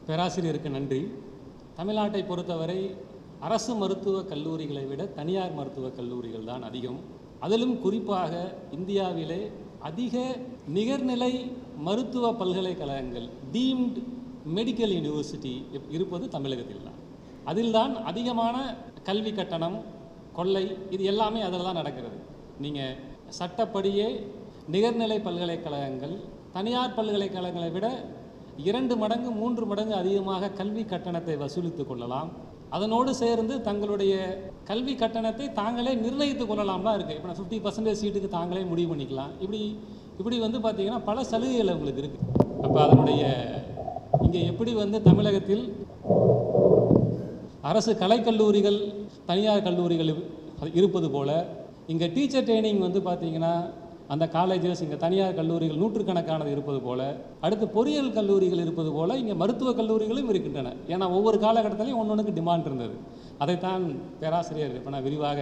பேராசிரியருக்கு நன்றி. தமிழ்நாட்டை பொறுத்தவரை அரசு மருத்துவக் கல்லூரிகளை விட தனியார் மருத்துவக் கல்லூரிகள் தான் அதிகம். அதிலும் குறிப்பாக இந்தியாவிலே அதிக நிகர்நிலை மருத்துவ பல்கலைக்கழகங்கள் டீம்டு மெடிக்கல் யூனிவர்சிட்டி இருப்பது தமிழகத்தில் தான். அதில்தான் அதிகமான கல்வி கட்டணம், கொள்ளை, இது எல்லாமே அதில் தான் நடக்கிறது. நீங்கள் சட்டப்படியே நிகர்நிலை பல்கலைக்கழகங்கள் தனியார் பல்கலைக்கழகங்களை விட 2 மடங்கு 3 மடங்கு அதிகமாக கல்வி கட்டணத்தை வசூலித்து கொள்ளலாம். அதனோடு சேர்ந்து தங்களுடைய கல்வி கட்டணத்தை தாங்களே நிர்ணயித்து கொள்ளலாம்லாம் இருக்குது. இப்போ 50% சீட்டுக்கு தாங்களே முடிவு பண்ணிக்கலாம். இப்படி பார்த்திங்கன்னா பல சலுகைகள் உங்களுக்கு இருக்குது. அப்போ அதனுடைய இங்கே எப்படி தமிழகத்தில் அரசு கலைக்கல்லூரிகள் தனியார் கல்லூரிகள் இருப்பது போல் இங்கே டீச்சர் ட்ரைனிங் பார்த்திங்கன்னா அந்த காலேஜஸ் இங்கே தனியார் கல்லூரிகள் நூற்றுக்கணக்கானது இருப்பது போல், அடுத்து பொறியியல் கல்லூரிகள் இருப்பது போல் இங்கே மருத்துவக் கல்லூரிகளும் இருக்கின்றன. ஏன்னா ஒவ்வொரு காலகட்டத்திலையும் ஒன்றுக்கு டிமாண்ட் இருந்தது. அதைத்தான் பேராசிரியர் இப்போ நான் விரிவாக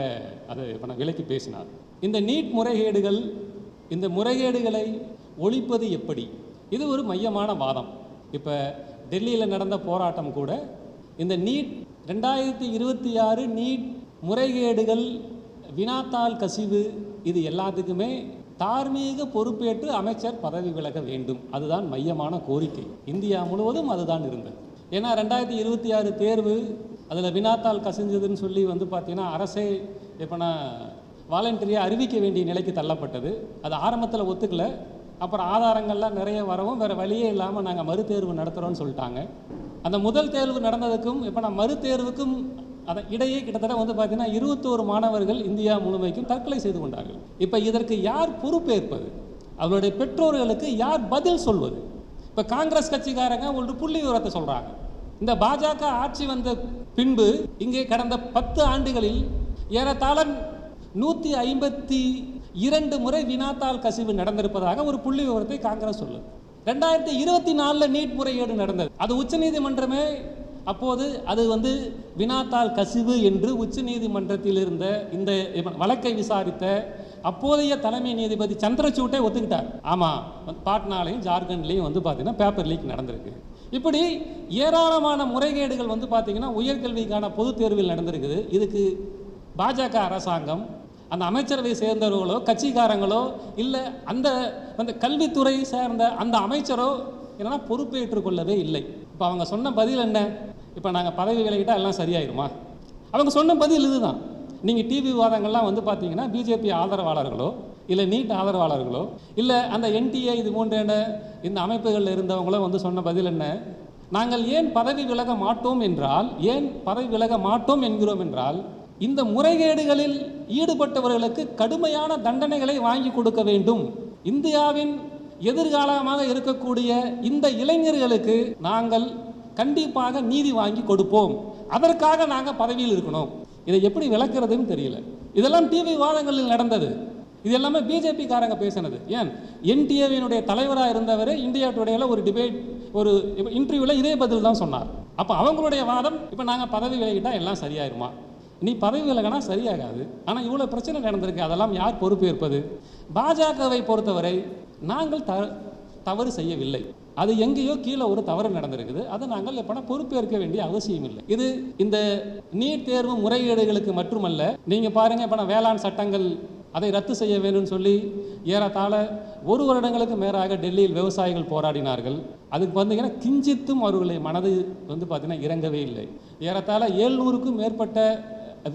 அதை இப்போ நான் விளக்கி பேசினார். இந்த நீட் முறைகேடுகள், இந்த முறைகேடுகளை ஒழிப்பது எப்படி, இது ஒரு மையமான வாதம். இப்போ டெல்லியில் நடந்த போராட்டம் கூட இந்த நீட் 2026 நீட் முறைகேடுகள், வினாத்தாள் கசிவு, இது எல்லாத்துக்குமே தார்மீக பொறுப்பேற்று அமைச்சர் பதவி விலக வேண்டும். அதுதான் மையமான கோரிக்கை. இந்தியா முழுவதும் அதுதான் இருந்தது. ஏன்னா 2026 தேர்வு அதில் வினாத்தாள் கசிஞ்சதுன்னு சொல்லி பார்த்தீங்கன்னா அரசே இப்போ நான் வாலண்டரியாக அறிவிக்க வேண்டிய நிலைக்கு தள்ளப்பட்டது. அது ஆரம்பத்தில் ஒத்துக்கல. அப்புறம் ஆதாரங்கள்லாம் நிறைய வரவும் வேறு வழியே இல்லாமல் நாங்கள் மறுதேர்வு நடத்துகிறோன்னு சொல்லிட்டாங்க. அந்த முதல் தேர்வு நடந்ததுக்கும் இப்போ நான் மறுதேர்வுக்கும் அதை இடையே கிட்டத்தட்ட பார்த்தீங்கன்னா 21 மாணவர்கள் இந்தியா முழுமைக்கும் தற்கொலை செய்து கொண்டார்கள். இப்போ இதற்கு யார் பொறுப்பேற்பது? அவருடைய பெற்றோர்களுக்கு யார் பதில் சொல்வது? இப்போ காங்கிரஸ் கட்சிக்காரங்க ஒரு புள்ளி விவரத்தை சொல்கிறாங்க. இந்த பாஜக ஆட்சி வந்த பின்பு இங்கே கடந்த 10 ஆண்டுகளில் ஏறத்தாழ 152 முறை வினாத்தாள் கசிவு நடந்திருப்பதாக ஒரு புள்ளி விவரத்தை காங்கிரஸ் சொல்லுது. 2024 நீட் முறைகேடு நடந்தது. அது உச்சநீதிமன்றமே அப்போது அது வினாத்தாள் கசிவு என்று உச்சநீதிமன்றத்தில் இருந்த இந்த வழக்கை விசாரித்த அப்போதைய தலைமை நீதிபதி சந்திரசூட்டை ஒத்துக்கிட்டார். ஆமாம், பாட்னாலையும் ஜார்க்கண்ட்லேயும் பார்த்தீங்கன்னா பேப்பர் லீக் நடந்திருக்கு. இப்படி ஏராளமான முறைகேடுகள் பார்த்தீங்கன்னா உயர்கல்விக்கான பொதுத் தேர்வில் நடந்திருக்குது. இதுக்கு பாஜக அரசாங்கம், அந்த அமைச்சரவை சேர்ந்தவர்களோ கட்சிக்காரங்களோ இல்லை அந்த கல்வித்துறை சேர்ந்த அந்த அமைச்சரோ என்னன்னா பொறுப்பேற்றுக் கொள்ளவே இல்லை. இப்போ அவங்க சொன்ன பதில் என்ன? இப்போ நாங்கள் பதவி விலகிட்டால் எல்லாம் சரியாயிருமா? அவங்க சொன்ன பதில் இதுதான். நீங்கள் டிவி விவாதங்கள்லாம் பார்த்தீங்கன்னா பிஜேபி ஆதரவாளர்களோ இல்லை நீட் ஆதரவாளர்களோ இல்லை அந்த என்டிஏ இது போன்ற இந்த அமைப்புகளில் இருந்தவங்களோ சொன்ன பதில் என்ன? நாங்கள் ஏன் பதவி விலக மாட்டோம் என்கிறோம் என்றால் இந்த முறைகேடுகளில் ஈடுபட்டவர்களுக்கு கடுமையான தண்டனைகளை வாங்கி கொடுக்க வேண்டும். இந்தியாவின் எதிர்காலமாக இருக்கக்கூடிய இந்த இளைஞர்களுக்கு நாங்கள் கண்டிப்பாக நீதி வாங்கி கொடுப்போம். அதற்காக நாங்கள் பதவியில் இருக்கணும். இதை எப்படி விளக்குறதுன்னு தெரியல. இதெல்லாம் டிவி விவாதங்களில் நடந்தது. இது எல்லாமே பிஜேபி காரங்க பேசினது. ஏன் என்டிஏவினுடைய தலைவராக இருந்தவரே இந்தியா டுடேல ஒரு டிபேட், ஒரு இன்டர்வியூவில் இதே பதில் தான் சொன்னார். அப்போ அவங்களுடைய வாதம், இப்போ நாங்கள் பதவி விலகிட்டால் எல்லாம் சரியாயிருமா? நீ பதவி விலகினா சரியாகாது. ஆனால் இவ்வளோ பிரச்சனை நடந்திருக்கு, அதெல்லாம் யார் பொறுப்பேற்பது? பாஜகவை பொறுத்தவரை நாங்கள் தவறு செய்யவில்லை. அது எங்கேயோ கீழே ஒரு தவறு நடந்திருக்குது. அதை நாங்கள் எப்போ பொறுப்பேற்க வேண்டிய அவசியம் இல்லை. இது இந்த நீட் தேர்வு முறைகேடுகளுக்கு மட்டுமல்ல. நீங்கள் பாருங்கள், இப்போ வேளாண் சட்டங்கள் அதை ரத்து செய்ய வேண்டும்னு சொல்லி ஏறத்தாழ 1 வருடங்களுக்கு மேலாக டெல்லியில் விவசாயிகள் போராடினார்கள். அதுக்கு பார்த்தீங்கன்னா கிஞ்சித்தும் அவர்களுடைய மனது பார்த்தீங்கன்னா இறங்கவே இல்லை. ஏறத்தாழ 700க்கும் மேற்பட்ட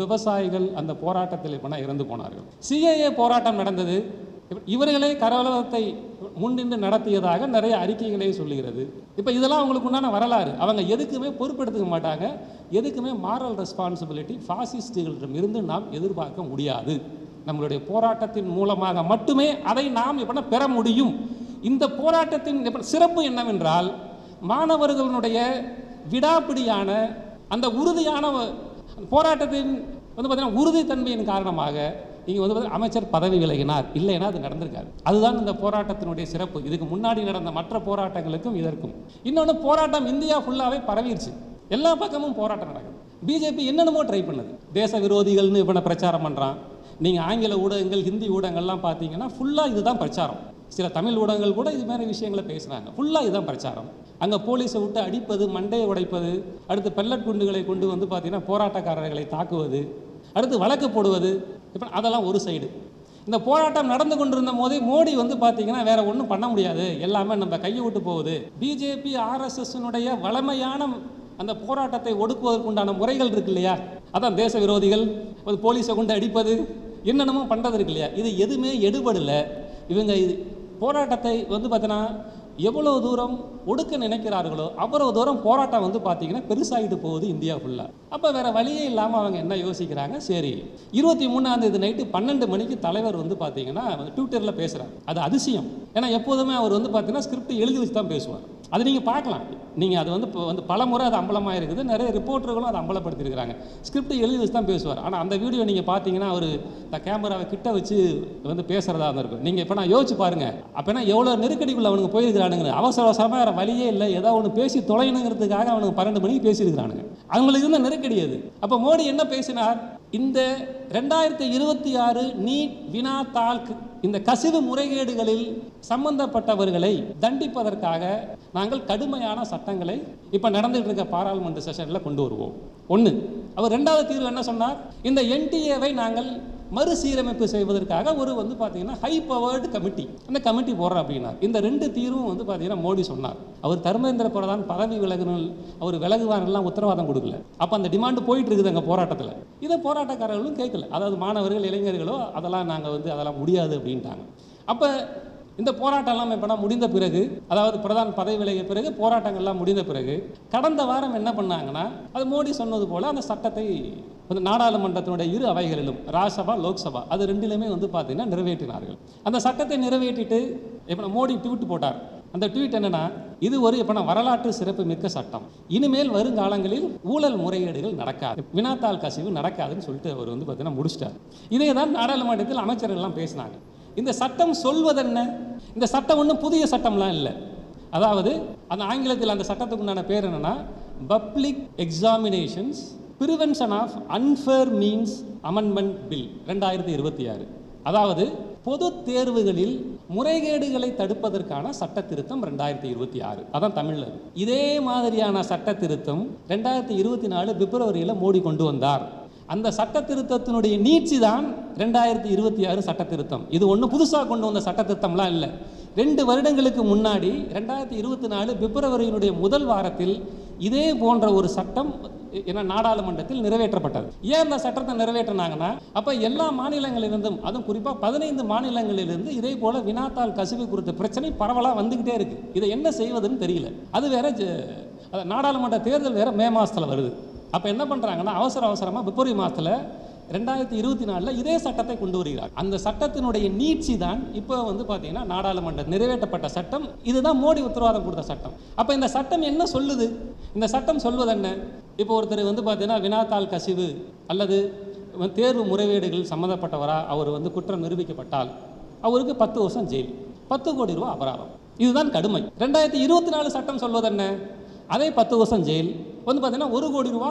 விவசாயிகள் அந்த போராட்டத்தில் இப்போ இறந்து போனார்கள். சிஏஏ போராட்டம் நடந்தது. இவர்களே கலவரத்தை முன்னின்று நடத்தியதாக நிறைய அறிக்கைகளே சொல்லுகிறது. இப்போ இதெல்லாம் அவங்களுக்கு உண்டான வரலாறு. அவங்க எதுக்குமே பொறுப்பெடுத்துக்க மாட்டாங்க. எதுக்குமே மாரல் ரெஸ்பான்சிபிலிட்டி ஃபாசிஸ்டுகளிடம் இருந்து நாம் எதிர்பார்க்க முடியாது. நம்மளுடைய போராட்டத்தின் மூலமாக மட்டுமே அதை நாம் இப்போ பெற முடியும். இந்த போராட்டத்தின் சிறப்பு என்னவென்றால், மாணவர்களுடைய விடாப்பிடியான அந்த உறுதியான போராட்டத்தின் பார்த்தீங்கன்னா உறுதித்தன்மையின் காரணமாக இங்கே அமைச்சர் பதவி விலகினார். இல்லைன்னா அது நடந்திருக்காது. அதுதான் இந்த போராட்டத்தினுடைய சிறப்பு. இதுக்கு முன்னாடி நடந்த மற்ற போராட்டங்களுக்கும் இதற்கும். இன்னொன்று, போராட்டம் இந்தியா ஃபுல்லாகவே பரவிடுச்சு. எல்லா பக்கமும் போராட்டம் நடக்குது. பிஜேபி என்னென்னமோ ட்ரை பண்ணுது. தேச விரோதிகள்னு இப்போ பிரச்சாரம் பண்ணுறான். நீங்கள் ஆங்கில ஊடகங்கள், ஹிந்தி ஊடகங்கள்லாம் பார்த்தீங்கன்னா ஃபுல்லாக இதுதான் பிரச்சாரம். சில தமிழ் ஊடகங்கள் கூட இது மாதிரி விஷயங்களை பேசுகிறாங்க. ஃபுல்லாக இதுதான் பிரச்சாரம். அங்கே போலீஸை விட்டு அடிப்பது, மண்டையை உடைப்பது, அடுத்து பெல்லட் குண்டுகளை கொண்டு வந்து பார்த்தீங்கன்னா போராட்டக்காரர்களை தாக்குவது, அடுத்து வழக்கு போடுவது, இப்போ அதெல்லாம் ஒரு சைடு. இந்த போராட்டம் நடந்து கொண்டிருந்த போதே மோடி வந்து பார்த்தீங்கன்னா வேற ஒன்றும் பண்ண முடியாது, எல்லாமே நம்ம கையை விட்டு போகுது. பிஜேபி ஆர்எஸ்எஸ்னுடைய வளமையான அந்த போராட்டத்தை ஒடுக்குவதற்குண்டான முறைகள் இருக்கு இல்லையா, அதான் தேச விரோதிகள் போலீஸை கொண்டு அடிப்பது, என்னென்னமோ பண்ணுறது இருக்கு இல்லையா, இது எதுவுமே எடுபடலை. இவங்க இது போராட்டத்தை வந்து பார்த்தீங்கன்னா எவ்வளோ தூரம் ஒடுக்க நினைக்கிறார்களோ அவ்வளோ தூரம் போராட்டம் வந்து பார்த்தீங்கன்னா பெருசாகிட்டு போகுது இந்தியா ஃபுல்லாக. அப்போ வேறு வழியே இல்லாமல் அவங்க என்ன யோசிக்கிறாங்க, சரி 23ஆம் நைட்டு 12 மணிக்கு தலைவர் வந்து பார்த்தீங்கன்னா ட்விட்டரில் பேசுகிறார். அது அதிசயம். ஏன்னா எப்போதுமே அவர் வந்து பார்த்தீங்கன்னா ஸ்கிரிப்ட் எழுதி வச்சு தான் பேசுவார். அது நீங்கள் பார்க்கலாம், நீங்கள் அது வந்து இப்போ வந்து பல முறை அது அம்பலமாக இருக்குது, நிறைய ரிப்போர்ட்டர்களும் அதை அம்பலப்படுத்தியிருக்கிறாங்க. ஸ்கிரிப்ட் எழுதி வச்சு தான் பேசுவார். ஆனால் அந்த வீடியோ நீங்கள் பார்த்தீங்கன்னா அவர் இந்த கேமராவை கிட்ட வச்சு வந்து பேசுகிறதா இருக்கும். நீங்கள் இப்போ நான் யோசிச்சு பாருங்கள், அப்போனா எவ்வளோ நெருக்கடிக்குள்ள அவனுக்கு போயிருக்கிறானுங்க. அவசர அவசரமாக வேறு வழியே இல்லை, ஏதாவது ஒன்று பேசி தொலைணுங்கிறதுக்காக அவனுக்கு 12 மணிக்கு பேசியிருக்கிறானுங்க. அவங்களுக்கு இருந்த நெருக்கடி அது. அப்போ மோடி என்ன பேசினார், இந்த 2026 நீட் வினாத்தாள் இந்த கசிவு முறைகேடுகளில் சம்பந்தப்பட்டவர்களை தண்டிப்பதற்காக நாங்கள் கடுமையான சட்டங்களை இப்போ நடந்துகிட்டு இருக்க பாராளுமன்ற செஷனில் கொண்டு வருவோம். ஒன்று. அவர் ரெண்டாவது தீர்வு என்ன சொன்னார், இந்த என்டிஏவை நாங்கள் மறுசீரமைப்பு செய்வதற்காக ஒரு வந்து பார்த்தீங்கன்னா ஹை பவர்டு கமிட்டி, அந்த கமிட்டி போடுறோம் அப்படின்னார். இந்த 2 தீர்வும் வந்து பார்த்தீங்கன்னா மோடி சொன்னார். அவர் தர்மேந்திர பிரதான் பதவி விலகுனல், அவர் விலகுவாரெல்லாம் உத்தரவாதம் கொடுக்கல. அப்போ அந்த டிமாண்டு போயிட்டு இருக்குது அங்கே போராட்டத்தில். இதை போராட்டக்காரர்களும் கேட்கல, அதாவது மாணவர்கள் இளைஞர்களோ அதெல்லாம் நாங்கள் வந்து அதெல்லாம் முடியாது அப்படின்ட்டாங்க. அப்போ இந்த போராட்டம்லாம் இப்போ முடிந்த பிறகு, அதாவது பிரதான் பதவி விலகிய பிறகு போராட்டங்கள்லாம் முடிந்த பிறகு கடந்த வாரம் என்ன பண்ணாங்கன்னா, அது மோடி சொன்னது போல் அந்த சட்டத்தை நாடாளுமன்றத்தினுடைய 2 அவைகளிலும், ராஜ்சபா லோக்சபா, அது 2லுமே வந்து பார்த்தீங்கன்னா நிறைவேற்றினார்கள். அந்த சட்டத்தை நிறைவேற்றிட்டு இப்போ மோடி ட்வீட் போட்டார். அந்த ட்வீட் என்னன்னா, இது ஒரு இப்போ வரலாற்று சிறப்பு மிக்க சட்டம், இனிமேல் வருங்காலங்களில் ஊழல் முறைகேடுகள் நடக்காது, வினாத்தாள் கசிவு நடக்காதுன்னு சொல்லிட்டு அவர் வந்து பார்த்தீங்கன்னா முடிச்சிட்டார். இதே தான் நாடாளுமன்றத்தில் அமைச்சர்கள்லாம் பேசினாங்க. இந்த சட்டம் சொல்வதென்ன, இந்த சட்டம் ஒன்றும் புதிய சட்டம்லாம் இல்லை. அதாவது அந்த ஆங்கிலத்தில் அந்த சட்டத்துக்கு உண்டான பேர் என்னன்னா, public examinations prevention of unfair means amendment bill 2026. அதாவது பொது தேர்வுகளில் முறைகேடுகளை தடுப்பதற்கான சட்ட திருத்தம் 2026, அதான் தமிழ்ல. இதே மாதிரியான சட்ட திருத்தம் 2024 பிப்ரவரியில் மோடி கொண்டு வந்தார். அந்த சட்ட திருத்தத்தினுடைய நீட்சி தான் 2026 சட்ட திருத்தம். இது ஒன்றும் புதுசாக கொண்டு வந்த சட்ட திருத்தம்லாம் இல்லை. 2 வருடங்களுக்கு முன்னாடி 2024 பிப்ரவரியினுடைய முதல் வாரத்தில் இதே போன்ற ஒரு சட்டம் நாடாளுமன்றத்தில் நிறைவேற்றப்பட்டது. ஏன் இந்த சட்டத்தை நிறைவேற்றினாங்கன்னா, அப்போ எல்லா மாநிலங்களிலிருந்தும், அதுவும் குறிப்பாக 15 மாநிலங்களிலிருந்து இதே போல வினாத்தாள் கசிவு குறித்த பிரச்சனை பரவலாக வந்துக்கிட்டே இருக்கு. இதை என்ன செய்வதுன்னு தெரியல. அது வேற நாடாளுமன்ற தேர்தல் வேற மே மாதத்தில் வருது. அப்போ என்ன பண்ணுறாங்கன்னா, அவசரமாக பிப்ரவரி மாதத்தில் 2024 இதே சட்டத்தை கொண்டு வருகிறார். அந்த சட்டத்தினுடைய நீட்சி தான் இப்போ வந்து பார்த்தீங்கன்னா நாடாளுமன்ற நிறைவேற்றப்பட்ட சட்டம். இதுதான் மோடி உத்தரவாதம் கொடுத்த சட்டம். அப்போ இந்த சட்டம் என்ன சொல்லுது, இந்த சட்டம் சொல்வது என்ன, இப்போ ஒருத்தர் வந்து பார்த்தீங்கன்னா வினாத்தாள் கசிவு அல்லது தேர்வு முறைகேடுகள் சம்மந்தப்பட்டவரா அவர் வந்து குற்றம் நிரூபிக்கப்பட்டால் அவருக்கு 10 வருஷம் ஜெயில், 10 கோடி ரூபாய் அபராதம். இதுதான் கடுமை. 2024 சட்டம் சொல்வது என்ன, அதே 10 வருஷம் ஜெயில், வந்து பார்த்தீங்கன்னா 1 கோடி ரூபா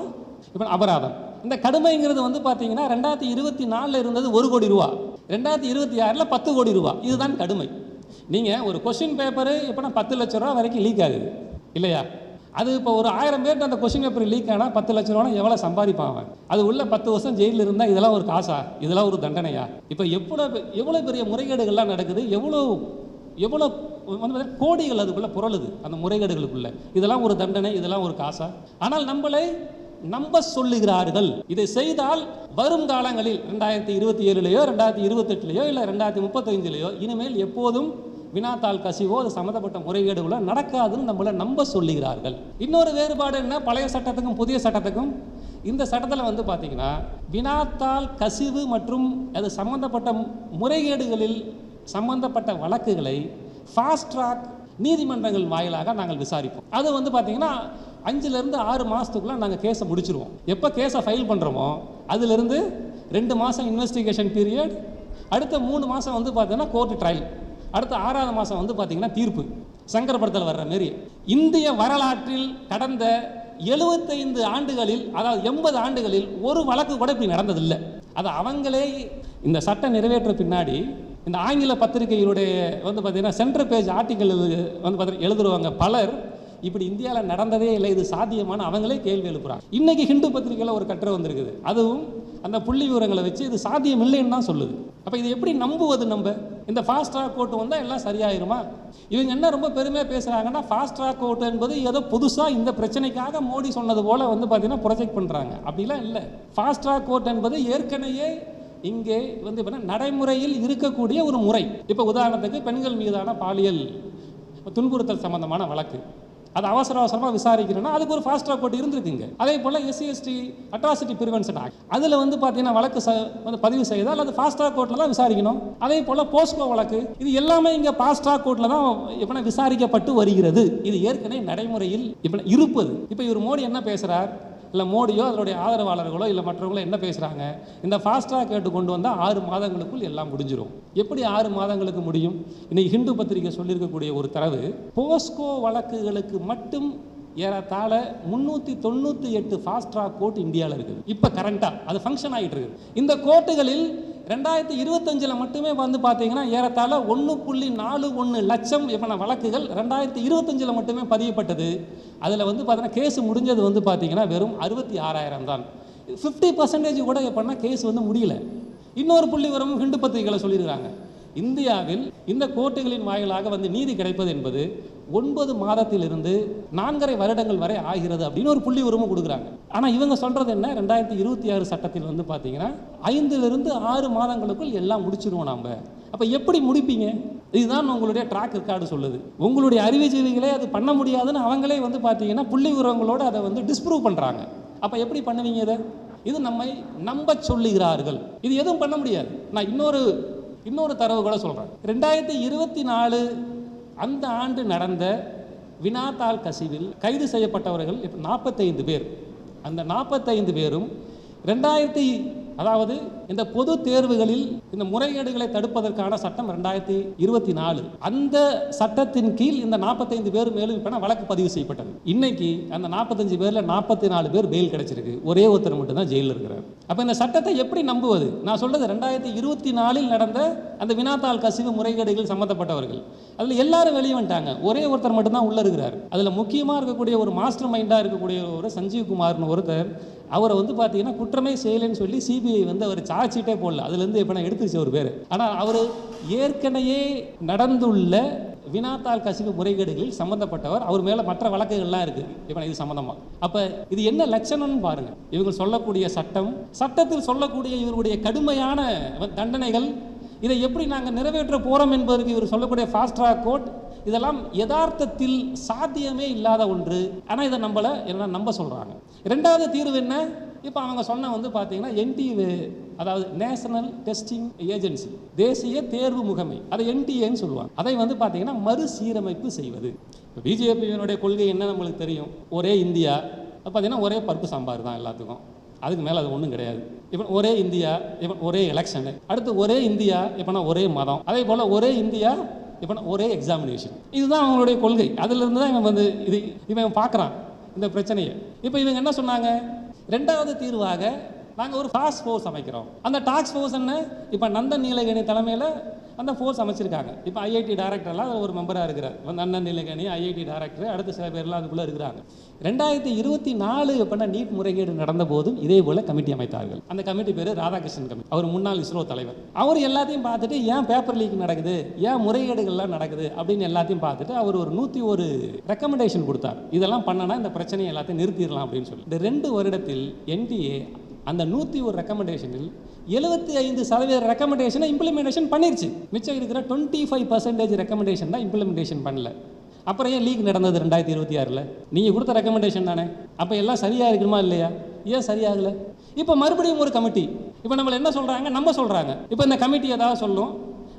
இப்போ அபராதம். இந்த கடுமைங்கிறது வந்து பார்த்தீங்கன்னா 2024 இருந்தது 1 கோடி ரூபா, 2026 10 கோடி ரூபா. இதுதான் கடுமை. நீங்கள் ஒரு கொஸ்டின் பேப்பரு இப்போ 10 லட்ச ரூபா வரைக்கும் லீக் ஆகுது இல்லையா, அது இப்போ ஒரு 1000 பேர்ட்டு அந்த கொஸ்டின் பேப்பர் லீக் ஆனால் 10 லட்ச ரூபா எவ்வளோ சம்பாதிப்பாங்க. அது உள்ள 10 வருஷம் ஜெயிலில் இருந்தால் இதெல்லாம் ஒரு காசா, இதெல்லாம் ஒரு தண்டனையா? இப்போ எவ்வளோ பெரிய முறைகேடுகள்லாம் நடக்குது, எவ்வளோ வந்து கோடிகள் அதுக்குள்ளே புரளுது அந்த முறைகேடுகளுக்குள்ள. இதெல்லாம் ஒரு தண்டனை, இதெல்லாம் ஒரு காசா? ஆனால் நம்மளை நம்ப சொல்லுகிறார்கள். இதை செய்தால் வரும் காலங்களில் 2027லையோ 2028லையோ இல்லை 2035லையோ இனிமேல் எப்போதும் வினாத்தாள் கசிவோ அது சம்மந்தப்பட்ட முறைகேடுகளோ நடக்காதுன்னு நம்மளை நம்ப சொல்லுகிறார்கள். இன்னொரு வேறுபாடு என்ன, பழைய சட்டத்துக்கும் புதிய சட்டத்துக்கும், இந்த சட்டத்தில் வந்து பார்த்தீங்கன்னா வினாத்தாள் கசிவு மற்றும் அது சம்பந்தப்பட்ட முறைகேடுகளில் சம்பந்தப்பட்ட வழக்குகளை ஃபாஸ்ட் ட்ராக் நீதிமன்றங்கள் வாயிலாக நாங்கள் விசாரிப்போம். அது வந்து பார்த்தீங்கன்னா 5லேருந்து 6 மாதத்துக்குள்ளே நாங்கள் கேஸை முடிச்சிருவோம். எப்போ கேஸை ஃபைல் பண்ணுறோமோ அதிலிருந்து 2 மாதம் இன்வெஸ்டிகேஷன் பீரியட், அடுத்த 3 மாதம் வந்து பார்த்தீங்கன்னா கோர்ட்டு ட்ரையல், அடுத்த 6வது மாதம் வந்து பார்த்தீங்கன்னா தீர்ப்பு. சங்கரபுரத்தில் வர்ற மாரி இந்திய வரலாற்றில் கடந்த 75 ஆண்டுகளில், அதாவது 80 ஆண்டுகளில் ஒரு வழக்கு கூட இப்படி நடந்ததில்லை. அது அவங்களே இந்த சட்டம் நிறைவேற்ற பின்னாடி இந்த ஆங்கில பத்திரிகையினுடைய வந்து பார்த்தீங்கன்னா சென்டர் பேஜ் ஆர்டிக்கல் வந்து பார்த்தீங்கன்னா எழுதுருவாங்க. பலர் இப்படி இந்தியாவில் நடந்ததே இல்லை, இது சாத்தியமான அவங்களே கேள்வி எழுப்புறாங்க. இன்னைக்கு ஹிந்து பத்திரிகையில் ஒரு கட்டுரை வந்திருக்குது, அதுவும் அந்த புள்ளி விவரங்களை வச்சு இது சாத்தியம் இல்லைன்னு தான் சொல்லுது. அப்போ இது எப்படி நம்புவது? நம்ம இந்த ஃபாஸ்ட் ட்ராக் கோர்ட் வந்தால் எல்லாம் சரியாயிருமா? இவங்க என்ன ரொம்ப பெருமையாக பேசுகிறாங்கன்னா, ஃபாஸ்ட் ட்ராக் கோர்ட் என்பது ஏதோ புதுசாக இந்த பிரச்சனைக்காக மோடி சொன்னது போல் வந்து பார்த்தீங்கன்னா ப்ரொஜெக்ட் பண்ணுறாங்க. அப்படிலாம் இல்லை. ஃபாஸ்ட் ட்ராக் கோர்ட் என்பது ஏற்கனவே இங்கே வந்து நடைமுறையில் இருக்கக்கூடிய ஒரு முறை. இப்போ உதாரணத்துக்கு பெண்கள் மீதான பாலியல் துன்புறுத்தல் சம்பந்தமான வழக்கு, அது அவசரமாக விசாரிக்கணும்னா அதுக்கு ஒரு ஃபாஸ்ட் ட்ராக் கோர்ட் இருந்திருக்குங்க. அதே போல் SC/ST அட்ராசிட்டி ப்ரிவென்ஷன் ஆக்ட், அதில் வந்து பார்த்தீங்கன்னா வழக்கு வந்து பதிவு செய்தால் அது ஃபாஸ்ட் ட்ராக் கோர்ட்டில் தான் விசாரிக்கணும். அதே போல் போஸ்கோ வழக்கு, இது எல்லாமே இங்கே ஃபாஸ்ட் ட்ராக் கோர்ட்டில் தான் இப்போ விசாரிக்கப்பட்டு வருகிறது. இது ஏற்கனவே நடைமுறையில் இப்போ இருப்பது. இப்போ இவர் மோடி என்ன பேசுகிறார், இல்லை மோடியோ அதனுடைய ஆதரவாளர்களோ இல்லை மற்றவங்களோ என்ன பேசுகிறாங்க, இந்த ஃபாஸ்ட் ட்ராக் கேட்டு கொண்டு வந்தால் 6 மாதங்களுக்குள் எல்லாம் முடிஞ்சிடும். எப்படி 6 மாதங்களுக்கு முடியும்? இன்னைக்கு ஹிந்து பத்திரிகை சொல்லியிருக்கக்கூடிய ஒரு தரவு, போஸ்கோ வழக்குகளுக்கு மட்டும் ஏறத்தாழ 398 ஃபாஸ்ட் ட்ராக் கோர்ட் இந்தியாவில் இருக்குது. இப்போ கரண்டாக அது ஃபங்க்ஷன் ஆகிட்டு இருக்குது. இந்த கோர்ட்டுகளில் 2025 மட்டுமே வந்து பார்த்தீங்கன்னா ஏறத்தாழ 1.41 லட்சம் வழக்குகள் 2025 மட்டுமே பதியப்பட்டது. அதில் வந்து பார்த்தீங்கன்னா கேஸ் முடிஞ்சது வந்து பார்த்தீங்கன்னா வெறும் 66,000 தான். 50% கூட எப்படின்னா கேஸ் வந்து முடியல. இன்னொரு புள்ளி விவரம் ஹிந்து பத்திரிகையில் சொல்லியிருக்காங்க, இந்தியாவில் இந்த கோர்ட்டுகளின் வாயிலாக வந்து நீதி கிடைப்பது என்பது 9 மாதத்திலிருந்து 4.5 வருடங்கள் வரை ஆகிறது அப்படின்னு ஒரு புள்ளி உரிமை கொடுக்குறாங்க. ஆனால் இவங்க சொல்கிறது என்ன, 2026 சட்டத்தில் வந்து பார்த்தீங்கன்னா 5 to 6 மாதங்களுக்குள் எல்லாம் முடிச்சிருவோம் நாம். அப்போ எப்படி முடிப்பீங்க? இதுதான் உங்களுடைய ட்ராக் ரெக்கார்டு சொல்லுது. உங்களுடைய அறிவுஜீவிகளே அது பண்ண முடியாதுன்னு அவங்களே வந்து பார்த்தீங்கன்னா புள்ளி உரங்களோடு அதை வந்து டிஸ்ப்ரூவ் பண்ணுறாங்க. அப்போ எப்படி பண்ணுவீங்க இதை? இது நம்மை நம்ப சொல்லுகிறார்கள். இது எதுவும் பண்ண முடியாது. நான் இன்னொரு தரவு கூட சொல்கிறேன். 2024 அந்த ஆண்டு நடந்த வினாத்தாள் கசிவில் கைது செய்யப்பட்டவர்கள் 45 பேர். அந்த 45 பேரும் அதாவது இந்த பொது தேர்வுகளில் இந்த முறைகேடுகளை தடுப்பதற்கான சட்டம் 2024 அந்த சட்டத்தின் கீழ் இந்த 45 பேர் மேலும் இப்போ வழக்கு பதிவு செய்யப்பட்டது. இன்னைக்கு அந்த 45 பேரில் 44 பேர் பெயில் கிடைச்சிருக்கு. ஒரே ஒருத்தர் மட்டும் தான் ஜெயிலில் இருக்கிறார். அப்போ இந்த சட்டத்தை எப்படி நம்புவது? நான் சொல்றது 2024 நடந்த அந்த வினாத்தாள் கசிவு முறைகேடுகள் சம்பந்தப்பட்டவர்கள், அதில் எல்லாரும் வெளியே வந்துட்டாங்க. ஒரே ஒருத்தர் மட்டும்தான் உள்ளே இருக்கிறார். அதில் முக்கியமாக இருக்கக்கூடிய ஒரு மாஸ்டர் மைண்டாக இருக்கக்கூடிய ஒரு சஞ்சீவ் குமார்னு ஒருத்தர், அவரை வந்து பார்த்தீங்கன்னா குற்றமே செய்யலைன்னு சொல்லி CBI வந்து அவர் சார்ஜ் ஷீட்டே போடல. அதுலேருந்து இப்போ எடுத்துச்சு ஒரு பேர். ஆனால் அவர் ஏற்கனவே நடந்துள்ள வினாத்தாள் கசிவு முறைகேடுகளில் சம்மந்தப்பட்டவர். அவர் மேலே மற்ற வழக்குகள்லாம் இருக்குது இப்போ இது சம்மந்தமாக. அப்போ இது என்ன லட்சணம்னு பாருங்கள். இவங்க சொல்லக்கூடிய சட்டத்தில் சொல்லக்கூடிய இவருடைய கடுமையான தண்டனைகள், இதை எப்படி நாங்கள் நிறைவேற்ற போகிறோம் என்பதற்கு இவர் சொல்லக்கூடிய ஃபாஸ்ட் ட்ராக் கோர்ட், இதெல்லாம் யதார்த்தத்தில் சாத்தியமே இல்லாத ஒன்று. ஆனால் இதை நம்ப சொல்கிறாங்க. 2வது தீர்வு என்ன? இப்போ அவங்க சொன்ன வந்து பார்த்தீங்கன்னா NTA, அதாவது நேஷனல் டெஸ்டிங் ஏஜென்சி, தேசிய தேர்வு முகமை, அதை NTA சொல்லுவாங்க. அதை வந்து பார்த்தீங்கன்னா மறுசீரமைப்பு செய்வது. இப்போ BJPயினுடைய கொள்கை என்ன நம்மளுக்கு தெரியும், ஒரே இந்தியா. பார்த்தீங்கன்னா ஒரே பருப்பு சாம்பார் தான் எல்லாத்துக்கும், அதுக்கு மேலே அது ஒன்றும் கிடையாது. இப்போ ஒரே இந்தியா, இப்போ ஒரே எலெக்ஷனு, அடுத்து ஒரே இந்தியா, இப்போனா ஒரே மதம், அதே போல் ஒரே இந்தியா, இப்போ ஒரே எக்ஸாமினேஷன். இதுதான் அவங்களுடைய கொள்கை. அதிலிருந்து தான் இவன் வந்து இவன் பார்க்குறான் இந்த பிரச்சனையை. இப்போ இவங்க என்ன சொன்னாங்க, 2வது தீர்வாக நாங்கள் ஒரு டாஸ்க் ஃபோர்ஸ் அமைக்கிறோம். அந்த டாஸ்க் ஃபோர்ஸ் என்ன, இப்போ நந்தன் நீலகேணி தலைமையில் அந்த ஃபோர்ஸ் அமைச்சிருக்காங்க. இப்போ IIT டைரக்டர்லாம் அதில் ஒரு மெம்பராக இருக்கிறார். நந்தன் நீலகேணி IIT டைரக்டர், அடுத்த சில பேர்லாம் அதுக்குள்ளே இருக்கிறாங்க. 2024 எப்படின்னா நீட் முறைகேடு நடந்த போதும் இதே போல் கமிட்டி அமைத்தார்கள். அந்த கமிட்டி பேர் ராதாகிருஷ்ணன் கமிட்டி. அவர் முன்னாள் ISRO தலைவர். அவர் எல்லாத்தையும் பார்த்துட்டு ஏன் பேப்பர் லீக் நடக்குது, ஏன் முறைகேடுகள்லாம் நடக்குது அப்படின்னு எல்லாத்தையும் பார்த்துட்டு அவர் ஒரு 101 ரெக்கமெண்டேஷன் கொடுத்தார். இதெல்லாம் பண்ணனா இந்த பிரச்சனையை எல்லாத்தையும் நிறுத்திடலாம் அப்படின்னு சொல்லி. இந்த 2 வருடத்தில் NTA அந்த 101 ரெக்கமெண்டேஷனில் 75% ரெக்கமெண்டேஷனை இம்ப்ளிமெண்டேஷன் பண்ணிருச்சு. மிச்சம் இருக்கிற 25% ரெக்கமெண்டேஷன் தான் இம்ப்ளிமெண்டேஷன் பண்ணல. அப்புறம் ஏன் லீக் நடந்தது 2026? நீங்கள் கொடுத்த ரெக்கமெண்டேஷன் தானே. அப்போ எல்லாம் சரியாக இருக்கணுமா இல்லையா? ஏன் சரியாகலை? இப்போ மறுபடியும் ஒரு கமிட்டி, இப்போ நம்மளை என்ன சொல்கிறாங்க, நம்ம சொல்கிறாங்க. இப்போ இந்த கமிட்டி ஏதாவது சொல்லும்,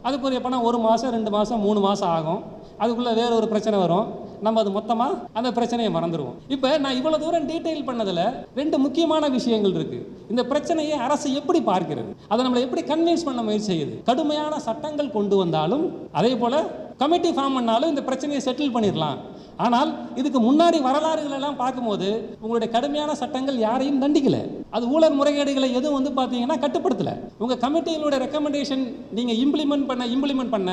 அதுக்கு ஒரு எப்போனா 1 மாதம் 2 மாதம் 3 மாதம் ஆகும். அதுக்குள்ளே வேற ஒரு பிரச்சனை வரும். நம்ம அது மொத்தமாக அந்த பிரச்சனையை மறந்துடுவோம். இப்போ நான் இவ்வளோ தூரம் டீட்டெயில் பண்ணதில் 2 முக்கியமான விஷயங்கள் இருக்குது. இந்த பிரச்சனையை அரசு எப்படி பார்க்கிறது, அதை நம்மளை எப்படி கன்வின்ஸ் பண்ண முயற்சி செய்யுது. கடுமையான சட்டங்கள் கொண்டு வந்தாலும், அதே போல் கமிட்டி ஃபார்ம் பண்ணாலும் இந்த பிரச்சனையை செட்டில் பண்ணிடலாம். ஆனால் இதுக்கு முன்னாடி வரலாறுகள் எல்லாம் பார்க்கும்போது உங்களுடைய கடுமையான சட்டங்கள் யாரையும் தண்டிக்கல. அது ஊழல் முறைகேடுகளை எதுவும் வந்து பார்த்தீங்கன்னா கட்டுப்படுத்தல. உங்கள் கமிட்டிகளோட ரெக்கமெண்டேஷன் நீங்கள் இம்ப்ளிமெண்ட் பண்ண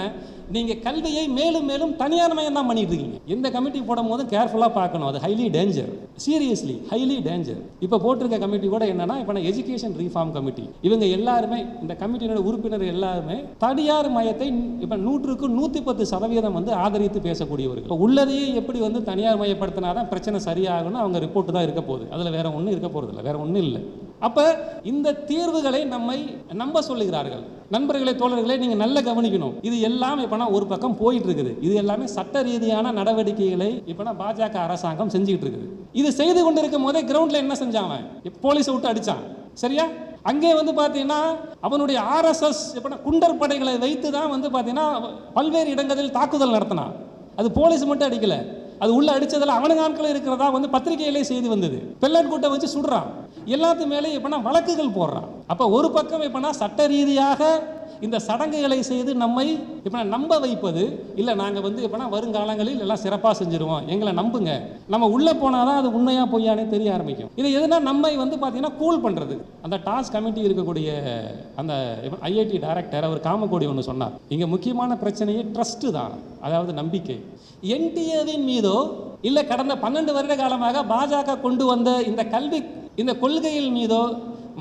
நீங்கள் கல்வியை மேலும் மேலும் தனியார் மயம் தான் பண்ணிட்டு இருக்கீங்க. எந்த கமிட்டி போடும் போதும் கேர்ஃபுல்லாக பார்க்கணும். அது highly danger, seriously highly danger. இப்போ போட்டிருக்க கமிட்டி கூட என்னன்னா, இப்போ நான் எஜுகேஷன் ரீஃபார்ம் கமிட்டி, இவங்க எல்லாருமே இந்த கமிட்டியோட உறுப்பினர் எல்லாருமே தனியார் மயத்தை இப்போ 100க்கு 110% வந்து ஆதரித்து பேசக்கூடியவர்கள். இப்போ உள்ளதையே எப்படி வந்து தனியார் மயப்படுத்தினா தான் பிரச்சனை சரியாகணும் அவங்க ரிப்போர்ட் தான் இருக்க போகுது. அதில் வேற ஒன்றும் இருக்க போகிறது இல்லை, வேற ஒன்றும் இல்லை. அப்போ இந்த தீர்வுகளை நம்மை நம்ப சொல்லுகிறார்கள். நண்பர்களே, தோழர்களே, நீங்கள் நல்லா கவனிக்கணும். இது எல்லாம் இப்போனா ஒரு பக்கம் போயிட்டு இருக்குது. இது எல்லாமே சட்ட ரீதியான நடவடிக்கைகளை இப்போனா பாஜக அரசாங்கம் செஞ்சுக்கிட்டு இருக்குது. இது செய்து கொண்டு இருக்கும் போதே கிரவுண்டில் என்ன செஞ்சாங்க? போலீஸை விட்டு அடித்தான், சரியா? அங்கே வந்து பார்த்தீங்கன்னா அவனுடைய ஆர்எஸ்எஸ் எப்படின்னா குண்டர் படைகளை வைத்து தான் வந்து பார்த்தீங்கன்னா பல்வேறு இடங்களில் தாக்குதல் நடத்தினான். அது போலீஸ் மட்டும் அடிக்கல, அது உள்ள அடிச்சதில் அவனுக்கு ஆட்கள் இருக்கிறதா வந்து பத்திரிகையிலே செய்தி வந்தது. பெல்லன் கூட்டம் வச்சு சுடுறான், எல்லாத்து மேலே இப்போனா வழக்குகள் போடுறான். அப்போ ஒரு பக்கம் இப்போனா சட்ட ரீதியாக இந்த சடங்குகளை செய்து நம்மை இப்போ நம்ப வைப்பது இல்லை. நாங்கள் வந்து இப்போனா வருங்காலங்களில் எல்லாம் சிறப்பாக செஞ்சுருவோம், எங்களை நம்புங்க. நம்ம உள்ளே போனால் தான் அது உண்மையாக பொய்யானே தெரிய ஆரம்பிக்கும். இது எதுனா நம்மை வந்து பார்த்தீங்கன்னா கூல் பண்ணுறது. அந்த டாஸ்க் கமிட்டி இருக்கக்கூடிய அந்த ஐஐடி டைரக்டர் அவர் காமக்கோடி ஒன்று சொன்னார், இங்கே முக்கியமான பிரச்சனையே ட்ரஸ்ட்டு தான், அதாவது நம்பிக்கை. என்டிஏவின் மீதோ இல்லை கடந்த 12 வருட காலமாக பாஜக கொண்டு வந்த இந்த கல்வி இந்த கொள்கையின் மீதோ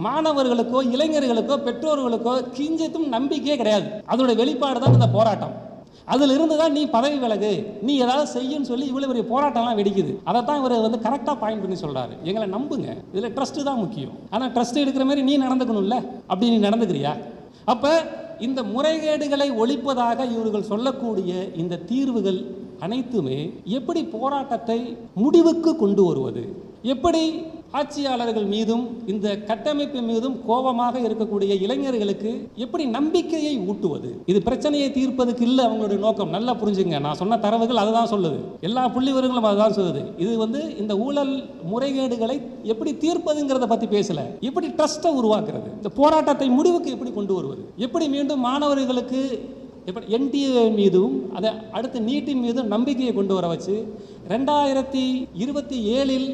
மாணவர்களுக்கோ இளைஞர்களுக்கோ பெற்றோர்களுக்கோ கிஞ்சித்தும் நம்பிக்கையே கிடையாது. அதோட வெளிப்பாடு தான் இந்த போராட்டம். அதில் இருந்து தான் நீ பதவி விலகு, நீ ஏதாவது செய்யுன்னு சொல்லி இவ்வளோ பெரிய போராட்டம்லாம் வெடிக்குது. அதை தான் இவர் வந்து கரெக்டாக பாயிண்ட் பண்ணி சொல்கிறாரு, எங்களை நம்புங்க, இதில் ட்ரஸ்ட்டு தான் முக்கியம். ஆனால் ட்ரஸ்ட் எடுக்கிற மாதிரி நீ நடந்துக்கணும்ல, அப்படி நீ நடந்துக்கிறியா? அப்போ இந்த முறைகேடுகளை ஒழிப்பதாக இவர்கள் சொல்லக்கூடிய இந்த தீர்வுகள் அனைத்துமே எப்படி போராட்டத்தை முடிவுக்கு கொண்டு வருவது, எப்படி ஆட்சியாளர்கள் மீதும் இந்த கட்டமைப்பு மீதும் கோபமாக இருக்கக்கூடிய இளைஞர்களுக்கு எப்படி நம்பிக்கையை ஊட்டுவது, இது பிரச்சனையை தீர்ப்பதுக்கு இல்லை அவங்களுடைய நோக்கம். நல்லா புரிஞ்சுங்க, நான் சொன்ன தரவுகள் அதுதான் சொல்லுது, எல்லா புள்ளிவர்களும் அதுதான் சொல்லுது. இது வந்து இந்த ஊழல் முறைகேடுகளை எப்படி தீர்ப்பதுங்கிறத பற்றி பேசல, எப்படி ட்ரஸ்ட்டை உருவாக்குறது, இந்த போராட்டத்தை முடிவுக்கு எப்படி கொண்டு வருவது, எப்படி மீண்டும் மாணவர்களுக்கு எப்படி என்டிஏ மீதும் அதை அடுத்து நீட்டின் மீதும் நம்பிக்கையை கொண்டு வர வச்சு 2027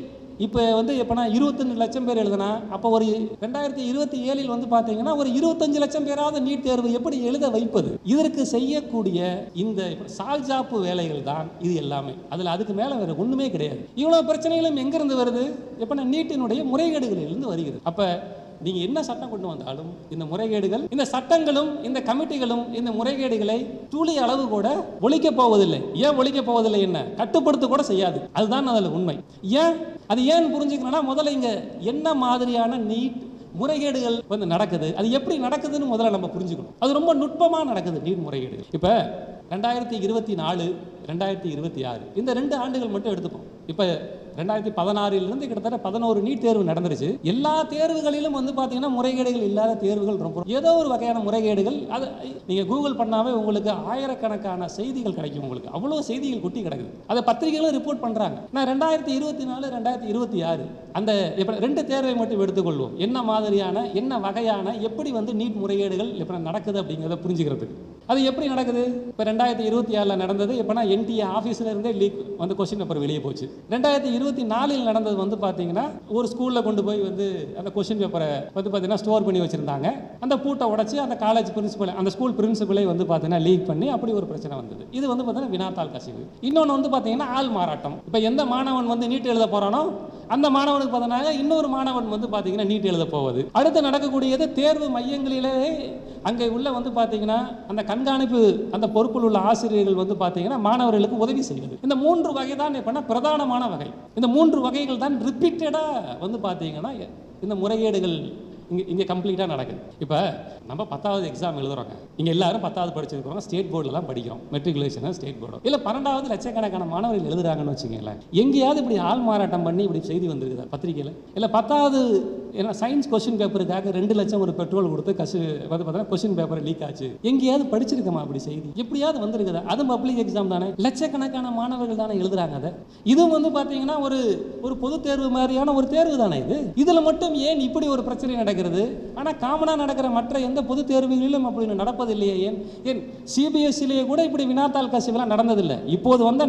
இப்போ வந்து எப்போனா 25 லட்சம் பேர் எழுதுனா, அப்போ ஒரு 2027 வந்து பார்த்தீங்கன்னா ஒரு 25 லட்சம் பேராவது நீட் தேர்வு எப்படி எழுத வைப்பது? இதற்கு செய்யக்கூடிய இந்த சால்ஜாப்பு வேலைகள் தான் இது எல்லாமே. அதில் அதுக்கு மேலே வேறு ஒன்றுமே கிடையாது. இவ்வளோ பிரச்சனைகளும் எங்கேருந்து வருது? எப்போனா நீட்டினுடைய முறைகேடுகளிலிருந்து வருகிறது. அப்போ நீங்கள் என்ன சட்டம் கொண்டு வந்தாலும் இந்த முறைகேடுகள், இந்த சட்டங்களும் இந்த கமிட்டிகளும் இந்த முறைகேடுகளை துளி அளவு கூட ஒழிக்கப் போவதில்லை. ஏன் ஒழிக்கப் போவதில்லை? என்ன கட்டுப்படுத்த கூட செய்யாது. அதுதான் அதில் உண்மை. அது ஏன் புரிஞ்சுக்கணும்னா, முதல்ல இங்கே என்ன மாதிரியான நீட் முறைகேடுகள் வந்து நடக்குது, அது எப்படி நடக்குதுன்னு முதல்ல நம்ம புரிஞ்சுக்கணும். அது ரொம்ப நுட்பமாக நடக்குது நீட் முறைகேடுகள். இப்போ 2024 2026 இந்த 2 ஆண்டுகள் மட்டும் எடுத்துப்போம். இப்போ 2016 கிட்டத்தட்ட 11 நீட் தேர்வு நடந்துருச்சு. எல்லா தேர்வுகளிலும் வந்து பார்த்தீங்கன்னா முறைகேடுகள் இல்லாத தேர்வுகள் ரொம்ப ஏதோ ஒரு வகையான முறைகேடுகள். அது நீங்கள் கூகுள் பண்ணாவே உங்களுக்கு ஆயிரக்கணக்கான செய்திகள் கிடைக்கும். உங்களுக்கு அவ்வளோ செய்திகள் கொட்டி கிடக்குது. அதை பத்திரிகைகளும் ரிப்போர்ட் பண்ணுறாங்க. நான் 2024 2026 அந்த இப்போ 2 தேர்வை மட்டும் எடுத்துக்கொள்வோம். என்ன மாதிரியான என்ன வகையான எப்படி வந்து நீட் முறைகேடுகள் எப்படி நடக்குது அப்படிங்கிறத புரிஞ்சுக்கிறதுக்கு. அது எப்படி நடக்குது? இப்போ 2024 நடந்தது. எப்போனா என்டிஏ ஆஃபீஸில் இருந்தே லீக் வந்து கொஸ்டின் பேப்பர் வெளியே போச்சு. 2024 நடந்தது வந்து பார்த்தீங்கன்னா ஒரு ஸ்கூலில் கொண்டு போய் வந்து அந்த கொஸ்டின் பேப்பரை வந்து பார்த்தீங்கன்னா ஸ்டோர் பண்ணி வச்சுருந்தாங்க. அந்த பூட்டை உடச்சி அந்த காலேஜ் பிரின்சிபல் அந்த ஸ்கூல் பிரின்சிபலை வந்து பார்த்தீங்கன்னா லீக் பண்ணி அப்படி ஒரு பிரச்சனை வந்தது. இது வந்து பார்த்தீங்கன்னா வினாத்தாள் கசிவு. இன்னொன்று வந்து பார்த்தீங்கன்னா ஆள் மாறாட்டம். இப்போ எந்த மாணவன் வந்து நீட் எழுத போகிறானோ அந்த மாணவனுக்கு பார்த்தீங்கன்னா இன்னொரு மாணவன் வந்து பார்த்தீங்கன்னா நீட் எழுத போவது. அடுத்து நடக்கக்கூடியது தேர்வு மையங்களிலே அங்கே உள்ள வந்து பார்த்தீங்கன்னா அந்த கண்காணிப்பு அந்த பொறுப்பில் உள்ள ஆசிரியர்கள் வந்து பார்த்தீங்கன்னா மாணவர்களுக்கு உதவி செய்வது. இந்த 3 வகை தான் இப்போ பிரதானமான வகை. இந்த 3 வகைகள் தான் ரிப்பீட்டடாக வந்து பார்த்தீங்கன்னா இந்த முறைகேடுகள் இங்கே கம்ப்ளீட்டாக நடக்குது. இப்போ நம்ம 10வது எக்ஸாம் எழுதுறோங்க. இங்கே எல்லாரும் 10வது படிச்சிருக்கிறோம், ஸ்டேட் போர்டில் தான் படிக்கிறோம், மெட்ரிகுலேஷன் ஸ்டேட் போர்டு. இல்லை 12வது லட்சக்கணக்கான மாணவர்கள் எழுதுறாங்கன்னு வச்சுக்கோங்களேன். எங்கேயாவது இப்படி ஆள் மாறாட்டம் பண்ணி இப்படி செய்தி வந்துருக்குதா பத்திரிகையில்? இல்லை 10வது ஏன்னா சயின்ஸ் கொஸ்டின் பேப்பருக்காக 2 லட்சம் ஒரு பெட்ரோல் கொடுத்து வந்து பார்த்தீங்கன்னா கொஸ்டின் பேப்பர் லீக் ஆச்சு. எங்கேயாவது படிச்சிருக்கமா அப்படி செய்தி? எப்படியாவது வந்திருக்குதா? அது பப்ளிக் எக்ஸாம் தானே, லட்சக்கணக்கான மாணவர்கள் தானே எழுதுறாங்க. அதை இதுவும் வந்து பார்த்தீங்கன்னா ஒரு பொது தேர்வு மாதிரியான ஒரு தேர்வு தானே இது. இதில் மட்டும் ஏன் இப்படி ஒரு பிரச்சனை நடக்குது? ஆனால் காமனாக நடக்கிற மற்ற எந்த பொது தேர்வுகளிலும் அப்படி நடப்பதில்லையே? ஏன் சிபிஎஸ்சிலேயே கூட இப்படி வினாத்தாள் கசிவுலாம் நடந்ததில்லை. இப்போது வந்து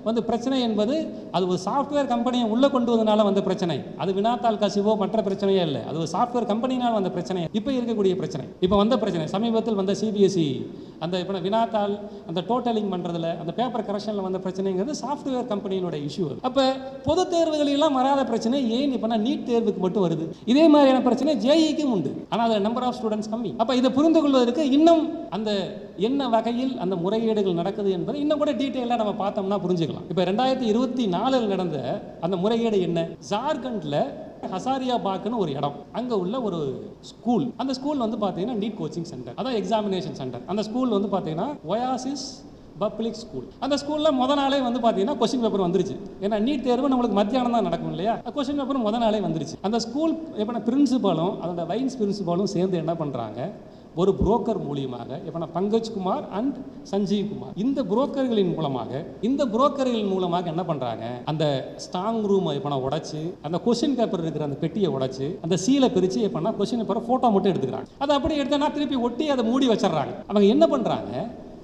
வந்து பிரச்சனை என்பது அது ஒரு சாஃப்ட்வேர் கம்பெனியை உள்ளே கொண்டு வந்தனால வந்த பிரச்சனை. அது வினாத்தாள் கசிவோ மற்ற பிரச்சனையே இல்லை. அது ஒரு சாஃப்ட்வேர் கம்பெனினால் வந்த பிரச்சனை. இப்போ இருக்கக்கூடிய பிரச்சனை, இப்போ வந்த பிரச்சனை, சமீபத்தில் வந்த சிபிஎஸ்இ அந்த இப்போ வினாத்தாள் அந்த டோட்டலிங் பண்ணுறதுல அந்த பேப்பர் கரெக்ஷனில் வந்த பிரச்சனைங்கிறது சாஃப்ட்வேர் கம்பெனியோட இஷ்யூ. அப்போ பொது தேர்வுகளெல்லாம் வராத பிரச்சனை ஏன் இப்போ நீட் தேர்வுக்கு மட்டும் வருது? இதே மாதிரியான பிரச்சனை ஜேஇக்கும் உண்டு. ஆனால் அதில் நம்பர் ஆஃப் ஸ்டூடெண்ட்ஸ் கம்மி. அப்போ இதை புரிந்து கொள்வதற்கு இன்னும் அந்த என்ன வகையில் அந்த முறைகேடுகள் நடக்குது என்பது இன்னும் கூட டீட்டெயிலாக நம்ம பார்த்தோம்னா புரிஞ்சுக்கலாம். இப்போ 2024 நடந்த அந்த முறைகேடு என்ன? ஜார்க்கண்டில் ஹசாரியாபாக்னு ஒரு இடம், அங்கே உள்ள ஒரு ஸ்கூல். அந்த ஸ்கூல் வந்து பார்த்தீங்கன்னா நீட் கோச்சிங் சென்டர், அதான் எக்ஸாமினேஷன் சென்டர். அந்த ஸ்கூல் வந்து பார்த்தீங்கன்னா ஒயாசிஸ் பப்ளிக் ஸ்கூல். அந்த ஸ்கூலில் முத நாளே வந்து பார்த்தீங்கன்னா கொஸ்டின் பேப்பர் வந்துருச்சு. ஏன்னா நீட் தேர்வு நம்மளுக்கு மத்தியானம் தான் நடக்கும் இல்லையா? கொஸ்டின் பேப்பர் முத நாளே வந்துருச்சு. அந்த ஸ்கூல் எப்போ பிரின்சிபாலும் அதோட வைஸ் பிரின்சிபாலும் சேர்ந்து என்ன பண்ணுறாங்க, ஒரு புரோக்கர் மூலியமாக இப்போ பங்கஜ்குமார் அண்ட் சஞ்சீவ் குமார், இந்த புரோக்கர்களின் மூலமாக என்ன பண்ணுறாங்க, அந்த ஸ்ட்ராங் ரூமை இப்போ உடைச்சு அந்த கொஸ்டின் பேப்பர் இருக்கிற அந்த பெட்டியை உடைச்சு அந்த சீலை பிரித்து எப்படின்னா கொஸ்டின் பேப்பரை ஃபோட்டோ மட்டும் எடுத்துக்கிறாங்க. அதை அப்படி எடுத்தோன்னா திருப்பி ஒட்டி அதை மூடி வச்சிடறாங்க. அவங்க என்ன பண்ணுறாங்க,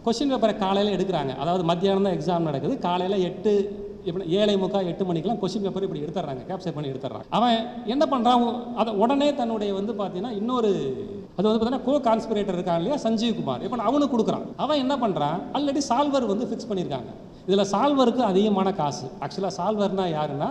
கொஸ்டின் பேப்பரை காலையில் எடுக்கிறாங்க. அதாவது மத்தியானம் தான் எக்ஸாம் நடக்குது. காலையில் 7:45 மணிக்கெல்லாம் கொஸ்டின் பேப்பர் இப்படி எடுத்துறாங்க, கேப்சர் பண்ணி எடுத்துறாங்க. அவன் என்ன பண்ணுறான், அதை உடனே தன்னுடைய வந்து பார்த்தீங்கன்னா இன்னொரு அது வந்து பார்த்தீங்கன்னா கோ கான்ஸ்பிரேட்டர் இருக்கான் இல்லையா, சஞ்சீவ் குமார், இப்போ அவனுக்கு கொடுக்குறான். அவன் என்ன பண்ணுறான், ஆல்ரெடி சால்வர் வந்து ஃபிக்ஸ் பண்ணியிருக்காங்க. இதில் சால்வருக்கு அதிகமான காசு. ஆக்சுவலாக சால்வர்னா யாருன்னா,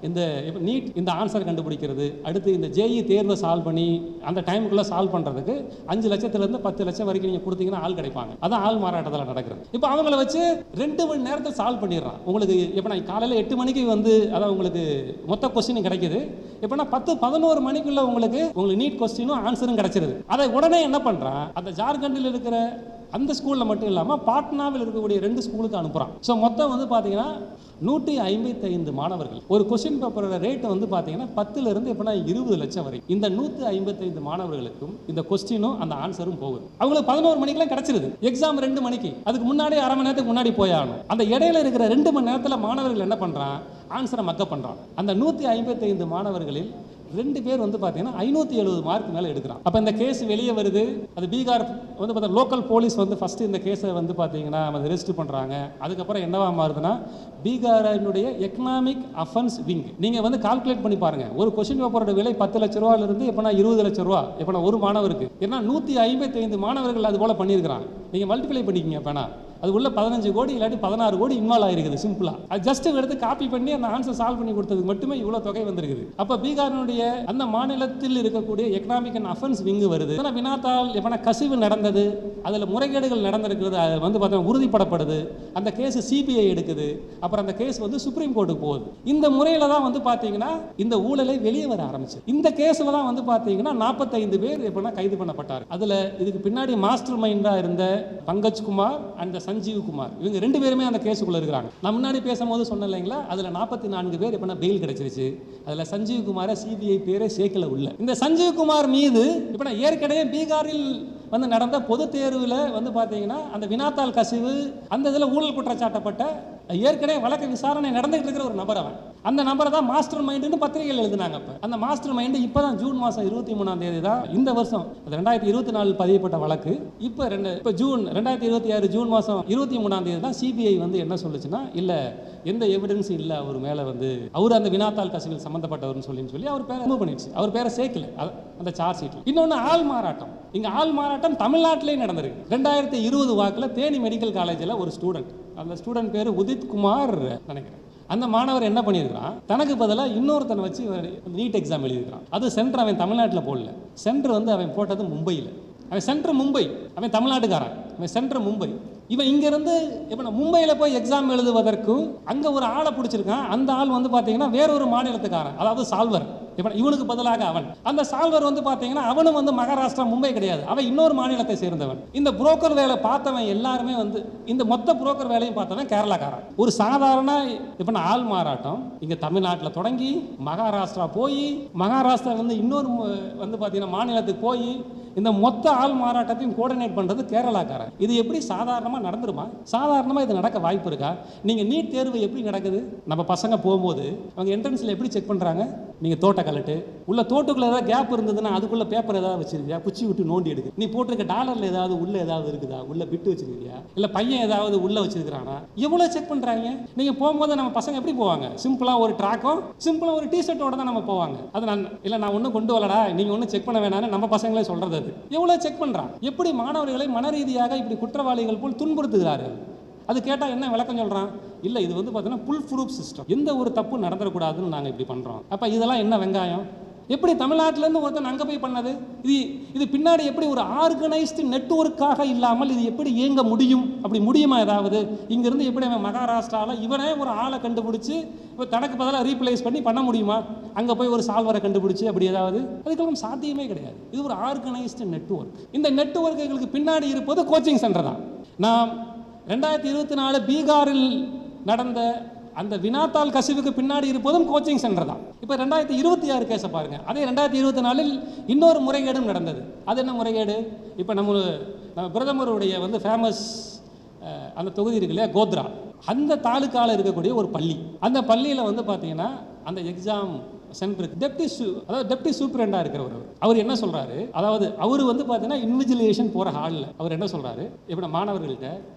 இந்த நீட் இந்த ஆன்சர் கண்டுபிடிக்கிறது, அடுத்து இந்த ஜேஇ தேர்வை சால்வ் பண்ணி அந்த டைமுக்குள்ளே சால்வ் பண்ணுறதுக்கு 5 லட்சத்துலேருந்து 10 லட்சம் வரைக்கும் நீங்கள் கொடுத்தீங்கன்னா ஆள் கிடைப்பாங்க. அதான் ஆள் மாறாட்டத்தில் நடக்கிறது. இப்போ அவங்கள வச்சு 2 மணி நேரத்தில் சால்வ் பண்ணிடுறான். உங்களுக்கு எப்போ காலையில் 8 மணிக்கு வந்து அதான் உங்களுக்கு மொத்த கொஸ்டினும் கிடைக்குது. எப்போனா 10-11 மணிக்குள்ளே உங்களுக்கு நீட் கொஸ்டினும் ஆன்சரும் கிடைச்சிருது. அதை உடனே என்ன பண்ணுறான், அந்த ஜார்க்கண்டில் இருக்கிற அந்த ஸ்கூலில் மட்டும் இல்லாமல் பாட்னாவில் இருக்கக்கூடிய 2 ஸ்கூலுக்கு அனுப்புகிறான். ஸோ மொத்தம் வந்து பார்த்தீங்கன்னா 155 மாணவர்கள். ஒரு கொஸ்டின் பேப்பரோட ரேட்டு வந்து பார்த்தீங்கன்னா 10லிருந்து எப்படின்னா 20 லட்சம் வரை. இந்த 155 மாணவர்களுக்கும் இந்த கொஸ்டினும் அந்த ஆன்சரும் போகுது. அவங்களுக்கு 11 மணிக்கெல்லாம் கிடைச்சிருது. எக்ஸாம் 2 மணிக்கு, அதுக்கு முன்னாடி அரை மணி நேரத்துக்கு முன்னாடி போயாகணும். அந்த இடையில இருக்கிற 2 மணி நேரத்தில் மாணவர்கள் என்ன பண்ணுறான், ஆன்சரை மக்கப் பண்ணுறான். அந்த 155 மாணவர்களில் 2 பேர் வந்து பார்த்தீங்கன்னா 570 மார்க் மேலே எடுக்கிறான். அப்போ இந்த கேஸ் வெளியே வருது. அது பீகார் வந்து பார்த்தா லோக்கல் போலீஸ் வந்து ஃபஸ்ட்டு இந்த கேஸை வந்து பார்த்தீங்கன்னா அதை ரெஜிஸ்டர் பண்ணுறாங்க. அதுக்கப்புறம் என்னவா மாறுதுன்னா, பீகாரினுடைய எக்கனாமிக் அஃபென்ஸ் விங். நீங்கள் வந்து கால்குலேட் பண்ணி பாருங்கள், ஒரு கொஸ்டின் பேப்பரோட விலை 10 லட்ச ரூபாயிலிருந்து எப்போனா 20 லட்சம் ரூபா எப்போனா ஒரு மாணவருக்கு. ஏன்னா 155 மாணவர்கள் அது போல் பண்ணியிருக்கிறாங்க. நீங்கள் மல்டிப்ளை பண்ணிக்கிங்க. எப்போனா அது உள்ள 15 கோடி இல்லாட்டி 16 கோடி இன்வால்வ் ஆயிருக்குது. சிம்பிளா அது ஜஸ்ட் எடுத்து காப்பி பண்ணி அந்த ஆன்சர் சால்வ் பண்ணி கொடுத்ததுக்கு மட்டுமே இவ்வளோ தொகை வந்திருக்குது. அப்போ பீகாரினுடைய அந்த மாநிலத்தில் இருக்கக்கூடிய எக்கனாமிக் அண்ட் அஃபென்ஸ் விங்கு வருது. வினாத்தாள் எப்பனா கசிவு நடந்தது, அதில் முறைகேடுகள் நடந்திருக்கிறது வந்து பார்த்தீங்கன்னா உறுதிப்படப்படுது. அந்த கேஸ் சிபிஐ எடுக்குது. அப்புறம் அந்த கேஸ் வந்து சுப்ரீம் கோர்ட்டுக்கு போகுது. இந்த முறையில் தான் வந்து பார்த்தீங்கன்னா இந்த ஊழலை வெளியே வர ஆரம்பிச்சு. இந்த கேஸில் தான் வந்து பார்த்தீங்கன்னா 45 பேர் எப்படின்னா கைது பண்ணப்பட்டார். அதில் இதுக்கு பின்னாடி மாஸ்டர் மைண்டாக இருந்த பங்கஜ்குமார் அண்ட் சஞ்சீவ் குமார், இவங்க 2 பேருமே அந்த கேஸுக்குள்ள இருக்கிறாங்க. நான் முன்னாடி பேசும்போது சொன்னேன் இல்லைங்களா, அதில் 44 பேர் எப்படின்னா பெயில் கிடைச்சிருச்சு. அதில் சஞ்சீவ் குமாரை சிபிஐ பேரே சேர்க்கல உள்ள. இந்த சஞ்சீவ் குமார் மீது இப்போ ஏற்கனவே பீகாரில் வந்து நடந்த பொது தேர்வில் வந்து பார்த்தீங்கன்னா அந்த வினாத்தாள் கசிவு அந்த இதில் ஊழல் குற்றச்சாட்டப்பட்ட ஏற்கனவே வழக்கு விசாரணை நடந்துகிட்டு இருக்கிற ஒரு நபர். அவன் அந்த நபரை தான் மாஸ்டர் மைண்டுன்னு பத்திரிகைகள் எழுதினாங்க. அப்போ அந்த மாஸ்டர் மைண்டு இப்போ தான் ஜூன் மாதம் 23ஆம் தேதி தான் இந்த வருஷம் 2024 பதியப்பட்ட வழக்கு. இப்போ ஜூன் 2026 ஜூன் மாதம் 23ஆம் தேதி தான் சிபிஐ வந்து என்ன சொல்லுச்சுன்னா, இல்லை எந்த எவிடன்ஸும் இல்லை அவர் மேலே வந்து அவர் அந்த வினாத்தாள் கசிவில் சம்மந்தப்பட்டவர்னு சொல்லி அவர் பேரை ரிமூவ் பண்ணிடுச்சு. அவர் பேரை சேர்க்கல அந்த சார்ஜ் ஷீட்டில். இன்னொன்று ஆள் மாறாட்டம். இங்கே ஆள் மாறாட்டம் தமிழ்நாட்டிலே நடந்திருக்கு. 2020 வாக்கில் தேனி மெடிக்கல் காலேஜில் ஒரு ஸ்டூடெண்ட், அந்த ஸ்டூடெண்ட் பேர் உதித் குமார் நினைக்கிறேன். அந்த மாணவர் என்ன பண்ணியிருக்கிறான், தனக்கு பதிலாக இன்னொருத்தனை வச்சு நீட் எக்ஸாம் எழுதியிருக்கிறான். அது சென்டர் அவன் தமிழ்நாட்டில் போடல. சென்டர் வந்து அவன் போட்டது மும்பையில். அவன் சென்டர் மும்பை, அவன் தமிழ்நாட்டுக்காரன். அவன் சென்டர் மும்பை. இவன் இங்கேருந்து இப்போ மும்பையில் போய் எக்ஸாம் எழுதுவதற்கும் அங்கே ஒரு ஆளை பிடிச்சிருக்கான். அந்த ஆள் வந்து பார்த்தீங்கன்னா வேறொரு மாநிலத்துக்காரன், அதாவது சால்வர். இப்போ இவனுக்கு பதிலாக அவன், அந்த சால்வர் வந்து பார்த்தீங்கன்னா அவனும் வந்து மகாராஷ்டிரா மும்பை கிடையாது, அவன் இன்னொரு மாநிலத்தை சேர்ந்தவன். இந்த புரோக்கர் வேலை பார்த்தவன் எல்லாருமே வந்து இந்த மொத்த புரோக்கர் வேலையும் பார்த்தவன் கேரளாக்காரன். ஒரு சாதாரண இப்போ ஆள் மாறாட்டம் இங்கே தமிழ்நாட்டில் தொடங்கி மகாராஷ்டிரா போய் மகாராஷ்டிரா வந்து இன்னொரு வந்து பார்த்தீங்கன்னா மாநிலத்துக்கு போய் இந்த மொத்த ஆள் மாறாட்டத்தையும் கோஆர்டினேட் பண்ணுறது கேரளாக்காரன். இது எப்படி சாதாரணமாக நடந்துருமா? சாதாரணமாக இது நடக்க வாய்ப்பு இருக்கா? நீங்கள் நீட் தேர்வு எப்படி நடக்குது? நம்ம பசங்க போகும்போது அவங்க என்ட்ரன்ஸில் எப்படி செக் பண்ணுறாங்க? நீங்கள் தோட்ட கலட்டு உள்ள தோட்டுக்குள்ள ஏதாவது கேப் இருந்ததுன்னா அதுக்குள்ள பேப்பர் ஏதாவது வச்சிருக்கியா, குச்சி விட்டு நோண்டி எடுக்கு. நீ போட்டிருக்க டாலர்ல ஏதாவது உள்ள ஏதாவது இருக்குதா, உள்ள பிட்டு வச்சிருக்கியா, இல்லை பையன் ஏதாவது உள்ள வச்சிருக்கிறானா, எவ்வளோ செக் பண்ணுறாங்க. நீங்கள் போகும்போது நம்ம பசங்க எப்படி போவாங்க, சிம்பிளாக ஒரு ட்ராக்கும் சிம்பிளாக ஒரு டிஷர்ட்டோட தான் நம்ம போவாங்க. அது நான் ஒன்றும் கொண்டு வரலடா, நீங்கள் ஒன்றும் செக் பண்ண வேணாம்னு நம்ம பசங்களே சொல்றது. அது எவ்வளோ செக் பண்ணுறான். எப்படி மாணவர்களை மன ரீதியாக இப்படி குற்றவாளிகள் போல் துன்புறுத்துகிறார்கள். அது கேட்டால் என்ன விளக்கம் சொல்கிறான், இல்லை இது வந்து பார்த்தீங்கன்னா புல் ப்ரூஃப் சிஸ்டம், எந்த ஒரு தப்பு நடந்துடக்கூடாதுன்னு நாங்கள் இப்படி பண்ணுறோம். அப்போ இதெல்லாம் என்ன வெங்காயம். எப்படி தமிழ்நாட்டிலேருந்து ஒருத்தன் அங்கே போய் பண்ணது, இது பின்னாடி எப்படி ஒரு ஆர்கனைஸ்டு நெட்வொர்க்காக இல்லாமல் இது எப்படி இயங்க முடியும், அப்படி முடியுமா ஏதாவது. இங்கேருந்து எப்படி அவன் மகாராஷ்டிராவில் இவனே ஒரு ஆளை கண்டுபிடிச்சி தனக்கு பதிலாக ரீப்ளேஸ் பண்ண முடியுமா, அங்கே போய் ஒரு சால்வரை கண்டுபிடிச்சி அப்படி ஏதாவது, அதுக்கெல்லாம் சாத்தியமே கிடையாது. இது ஒரு ஆர்கனைஸ்டு நெட்வொர்க். இந்த நெட்வொர்க்குகளுக்கு பின்னாடி இருப்பது கோச்சிங் சென்டர் தான். நான் 2024 பீகாரில் நடந்த அந்த வினாத்தாள் கசிவுக்கு பின்னாடி இருப்பதும் கோச்சிங் சென்டர் தான். இப்போ 2026 கேஸை பாருங்க. அதே 2024 இன்னொரு முறைகேடும் நடந்தது. அது என்ன முறைகேடு, இப்போ நம்ம பிரதமருடைய வந்து ஃபேமஸ் அந்த தொகுதி இருக்கு இல்லையா, கோத்ரா, அந்த தாலுக்காவில் இருக்கக்கூடிய ஒரு பள்ளி, அந்த பள்ளியில் வந்து பார்த்தீங்கன்னா அந்த எக்ஸாம் சென்டருக்கு டெப்டி சூப்பரண்டாக இருக்கிறவர் அவர் என்ன சொல்கிறாரு, அதாவது அவர் வந்து பார்த்தீங்கன்னா இன்விஜிலேஷன் போகிற ஹாலில் அவர் என்ன சொல்கிறாரு, இப்போ மாணவர்கள்ட்ட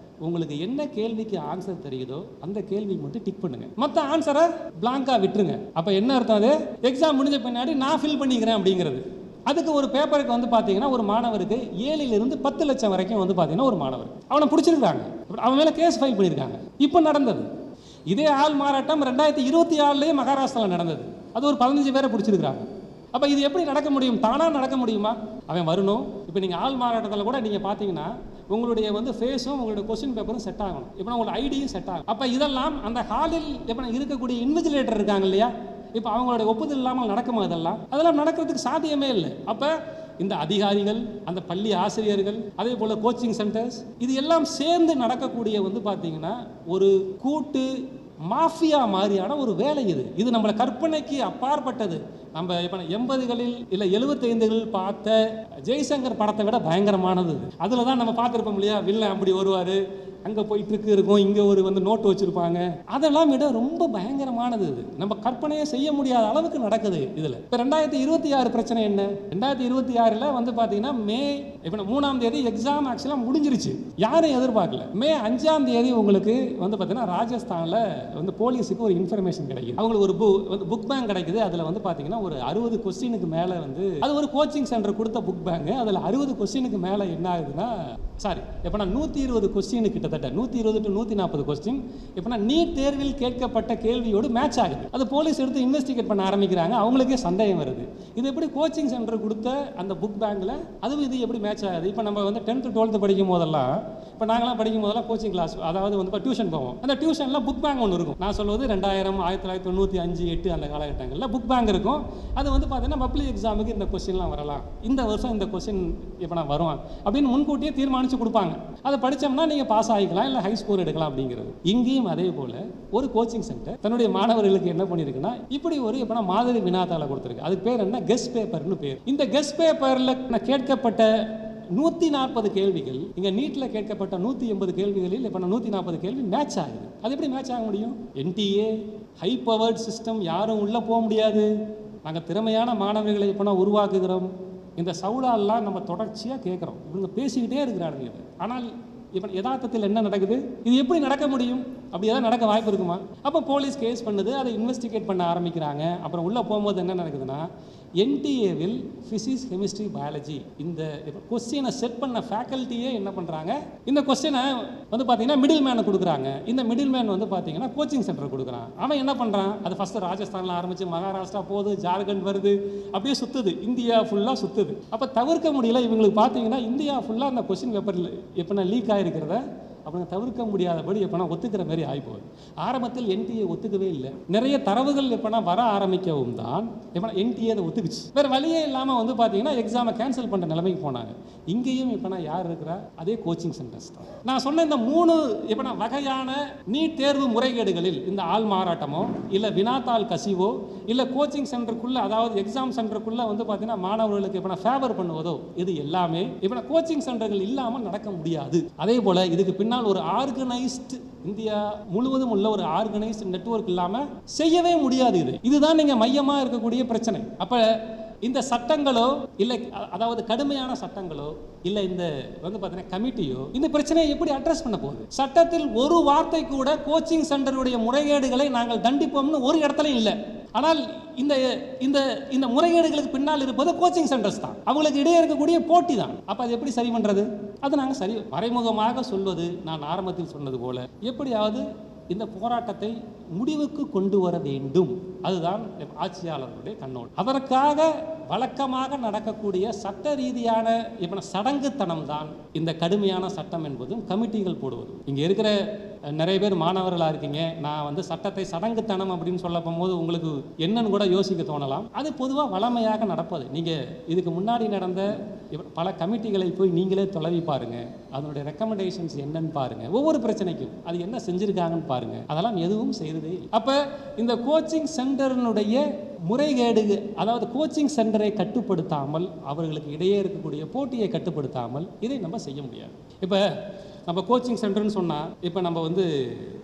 உங்களுக்கு என்ன கேள்விக்கு ஆன்சர் தெரியுதோ அந்த கேள்வி மட்டும் டிக் பண்ணுங்க, மற்ற ஆன்சரை பிளாங்கா விட்டுருங்க. அப்போ என்ன அர்த்தம், அது எக்ஸாம் முடிஞ்ச பின்னாடி நான் ஃபில் பண்ணிக்கிறேன் அப்படிங்கிறது. அதுக்கு ஒரு பேப்பருக்கு வந்து பார்த்தீங்கன்னா ஒரு மாணவருக்கு 7 to 10 லட்சம் வரைக்கும் வந்து பார்த்தீங்கன்னா ஒரு மாணவர் அவனை பிடிச்சிருக்காங்க, அவன் மேலே கேஸ் ஃபைல் பண்ணியிருக்காங்க. இப்போ நடந்தது இதே ஆள் மாறாட்டம் 2024 மகாராஷ்டிராவில் நடந்தது. அது ஒரு 15 பேரை பிடிச்சிருக்கிறாங்க. அப்போ இது எப்படி நடக்க முடியும், தானாக நடக்க முடியுமா, அவன் வரணும். இப்போ நீங்கள் ஆள் மாறாட்டத்தில் கூட நீங்கள் பார்த்தீங்கன்னா உங்களுடைய வந்து ஃபேஸும் உங்களுடைய கொஸ்டின் பேப்பரும் செட் ஆகணும், இப்போ உங்களோட ஐடியும் செட் ஆகும். அப்போ இதெல்லாம் அந்த ஹாலில் இப்போ இருக்கக்கூடிய இன்விஜிலேட்டர் இருக்காங்க இல்லையா, இப்போ அவங்களுடைய ஒப்புதல் இல்லாமல் நடக்குமா, அதெல்லாம் நடக்கிறதுக்கு சாத்தியமே இல்லை. அப்போ இந்த அதிகாரிகள், அந்த பள்ளி ஆசிரியர்கள், அதே போல் கோச்சிங் சென்டர்ஸ், இது எல்லாம் சேர்ந்து நடக்கக்கூடிய வந்து பார்த்தீங்கன்னா ஒரு கூட்டு மாஃபியா மாதிரியான ஒரு வேலை. இது நம்மளை கற்பனைக்கு அப்பாற்பட்டது. நம்ம இப்போ 80களில் இல்லை 75களில் பார்த்த ஜெய்சங்கர் படத்தை விட பயங்கரமானது. அதில் தான் நம்ம பார்த்துருப்போம் இல்லையா, வில்லன் அப்படி வருவார், அங்கே போய் ட்ரிக்கு இருக்கும், இங்கே ஒரு வந்து நோட்டு வச்சுருப்பாங்க. அதெல்லாம் விட ரொம்ப பயங்கரமானது. இது நம்ம கற்பனையே செய்ய முடியாத அளவுக்கு நடக்குது இதில். இப்போ 2026 பிரச்சனை என்ன, 2026 வந்து பார்த்தீங்கன்னா மே 3 எக்ஸாம் ஆக்சுவலாக முடிஞ்சிருச்சு, யாரும் எதிர்பார்க்கல. மே 5 உங்களுக்கு வந்து பார்த்தீங்கன்னா ராஜஸ்தானில் வந்து போலீஸுக்கு ஒரு இன்ஃபர்மேஷன் கிடைக்குது, அவங்களுக்கு ஒரு புக் பேங்க் கிடைக்குது. அதில் வந்து பார்த்தீங்கன்னா ஒரு 60 கொஸ்டினுக்கு மேலே வந்து அது ஒரு கோச்சிங் சென்டர் கொடுத்த புக் பேங்க். அதில் 60 கொஸ்டினுக்கு மேலே என்ன ஆகுதுன்னா, சாரி எப்போனா 120 கொஸ்டின், கிட்டத்தட்ட 120 to 140 கொஸ்டின் எப்போனா நீட் தேர்வில் கேட்கப்பட்ட கேள்வியோடு மேட்ச் ஆகுது. அது போலீஸ் எடுத்து இன்வெஸ்டிகேட் பண்ண ஆரம்பிக்கிறாங்க. அவங்களுக்கே சந்தேகம் வருது, இது எப்படி கோச்சிங் சென்டர் கொடுத்த அந்த புக் பேங்கில் அதுவும் இது எப்படி மேட்ச் ஆகுது. இப்போ நம்ம வந்து 10th 12th படிக்கும் போதெல்லாம், இப்போ நாங்களாம் படிக்கும் போதெல்லாம் கோச்சிங் கிளாஸ், அதாவது வந்து இப்போ டியூஷன் போவோம். அந்த டியூஷனில் புக் பேங்க் ஒன்று இருக்கும். நான் சொல்வது 2000 1995 8 அந்த காலகட்டங்களில் புக் பேங்க் இருக்கும். அது வந்து பார்த்தீங்கன்னா பப்ளிக் எக்ஸாமுக்கு இந்த கொஸ்டின்லாம் வரலாம், இந்த வருஷம் இந்த கொஸ்டின் இப்போ நான் வருவான் அப்படின்னு முன்கூட்டியே தீர்மானித்து கொடுப்பாங்க. அதை படித்தோம்னா நீங்கள் பாஸ் ஆகிக்கலாம், இல்லை ஹை ஸ்கோர் எடுக்கலாம் அப்படிங்கிறது. இங்கேயும் அதே போல் ஒரு கோச்சிங் சென்டர் தன்னுடைய மாணவர்களுக்கு என்ன பண்ணியிருக்குன்னா, இப்படி ஒரு இப்போ மாதிரி வினாத்தாளை கொடுத்துருக்கு. அதுக்கு பேர் என்ன, கெஸ்ட் பேப்பர்னு பேர். இந்த கெஸ்ட் பேப்பரில் கேட்கப்பட்ட 140 கேள்விகள், இங்கே நீட்டில் கேட்கப்பட்ட 180 கேள்விகளில் இப்போ 140 கேள்வி மேட்ச் ஆகுது. அது எப்படி மேட்ச் ஆக முடியும்? NTA ஹை பவர்ட் சிஸ்டம், யாரும் உள்ளே போக முடியாது. நாங்கள் திறமையான மாணவர்களை இப்போ உருவாக்குகிறோம். இந்த சவுலாலாம் நம்ம தொடர்ச்சியாக கேட்குறோம், இவங்க பேசிக்கிட்டே இருக்கிறாங்க. ஆனால் இப்போ யதார்த்தத்தில் என்ன நடக்குது, இது எப்படி நடக்க முடியும், அப்படி ஏதாவது நடக்க வாய்ப்பு இருக்குமா? அப்போ போலீஸ் கேஸ் பண்ணுது, அதை இன்வெஸ்டிகேட் பண்ண ஆரம்பிக்கிறாங்க. அப்புறம் உள்ளே போகும்போது என்ன நடக்குதுன்னா, NTAவில் ஃபிசிக்ஸ் கெமிஸ்ட்ரி பயாலஜி இந்த கொஸ்டினை செட் பண்ண ஃபேக்கல்ட்டியே என்ன பண்ணுறாங்க, இந்த கொஸ்டினை வந்து பார்த்தீங்கன்னா மிடில் மேனை கொடுக்குறாங்க. இந்த மிடில் மேன் வந்து பார்த்தீங்கன்னா கோச்சிங் சென்டர் கொடுக்குறான். அவன் என்ன பண்ணுறான், அது ஃபஸ்ட்டு ராஜஸ்தானில் ஆரம்பித்து மகாராஷ்டிரா போகுது, ஜார்க்கண்ட் வருது, அப்படியே சுற்றுது, இந்தியா ஃபுல்லாக சுற்றுது. அப்போ தவிர்க்க முடியல. இவங்களுக்கு பார்த்தீங்கன்னா இந்தியா ஃபுல்லாக அந்த கொஸ்டின் பேப்பரில் எப்போனா லீக் ஆகிருக்கிறத அவங்க தவிர்க்க முடியாதபடி எப்போனா ஒத்துக்கிற மாதிரி ஆகிப்போகுது. ஆரம்பத்தில் NTA ஒத்துக்கவே இல்லை. நிறைய தரவுகள் எப்போனா வர ஆரம்பிக்கவும் தான் எப்போனா NTA அதை ஒத்துக்குச்சு. வேறு வழியே இல்லாமல் வந்து பார்த்தீங்கன்னா எக்ஸாமை கேன்சல் பண்ணுற நிலைமைக்கு போனாங்க. இங்கேயும் எப்போனா யார் இருக்கிறா, அதே கோச்சிங் சென்டர்ஸ் தான். நான் சொன்ன இந்த 3 எப்போனா வகையான நீட் தேர்வு முறைகேடுகளில் இந்த ஆள் மாறாட்டமோ, இல்லை வினாத்தாள் கசிவோ, இல்லை கோச்சிங் சென்டருக்குள்ளே, அதாவது எக்ஸாம் சென்டருக்குள்ளே வந்து பார்த்தீங்கன்னா மாணவர்களுக்கு எப்போனா ஃபேவர் பண்ணுவதோ, இது எல்லாமே எப்போனா கோச்சிங் சென்டர்கள் இல்லாமல் நடக்க முடியாது. அதே போல் இதுக்கு பின்னால் என்னால் ஒரு ஆர்கனைஸ்டு இந்தியா முழுவதும் உள்ள ஒரு ஆர்கனைஸ்டு நெட்வொர்க் இல்லாம செய்யவே முடியாது. இதுதான் நீங்க மையமா இருக்கக்கூடிய பிரச்சனை. அப்ப இந்த சட்டங்களோ இல்லை, அதாவது கடுமையான சட்டங்களோ இல்லை, இந்த பார்த்தீங்கன்னா கமிட்டியோ இந்த பிரச்சனையை எப்படி அட்ரஸ் பண்ண போகுது? சட்டத்தில் ஒரு வார்த்தை கூட கோச்சிங் சென்டருடைய முறைகேடுகளை நாங்கள் தண்டிப்போம்னு ஒரு இடத்துலையும் இல்லை. ஆனால் இந்த இந்த இந்த முறைகேடுகளுக்கு பின்னால் இருப்பது கோச்சிங் சென்டர்ஸ் தான், அவங்களுக்கு இடையே இருக்கக்கூடிய போட்டி தான். அப்போ அது எப்படி சரி பண்ணுறது? அது நாங்கள் சரி மறைமுகமாக சொல்வது, நான் ஆரம்பத்தில் சொன்னது போல எப்படியாவது இந்த போராட்டத்தை முடிவுக்கு கொண்டு வர வேண்டும். அதுதான் ஆட்சியாளர்களுடைய கண்ணோட்டம். அதற்காக வழக்கமாக நடக்கக்கூடிய சட்ட ரீதியான சடங்குத்தனம் தான் இந்த கடுமையான சட்டம் என்பதும் கமிட்டிகள் போடுவதும். இங்கே இருக்கிற நிறைய பேர் மாணவர்களாக இருக்கீங்க, நான் சட்டத்தை சடங்குத்தனம் அப்படின்னு சொல்ல போகும்போது உங்களுக்கு என்னன்னு கூட யோசிக்க தோணலாம். அது பொதுவாக வழமையாக நடப்பது. நீங்கள் இதுக்கு முன்னாடி நடந்த பல கமிட்டிகளை போய் நீங்களே தொலைவி பாருங்க, அதனுடைய ரெக்கமெண்டேஷன்ஸ் என்னன்னு பாருங்க, ஒவ்வொரு பிரச்சனைக்கும் அது என்ன செஞ்சிருக்காங்கன்னு பாருங்க. அதெல்லாம் எதுவும் செய்ததே இல்லை. அப்போ இந்த கோச்சிங் சென்டரினுடைய முறைகேடு, அதாவது கோச்சிங் சென்டரை கட்டுப்படுத்தாமல், அவர்களுக்கு இடையே இருக்கக்கூடிய போட்டியை கட்டுப்படுத்தாமல் இதை நம்ம செய்ய முடியாது. இப்போ நம்ம கோச்சிங் சென்டர்னு சொன்னால் இப்போ நம்ம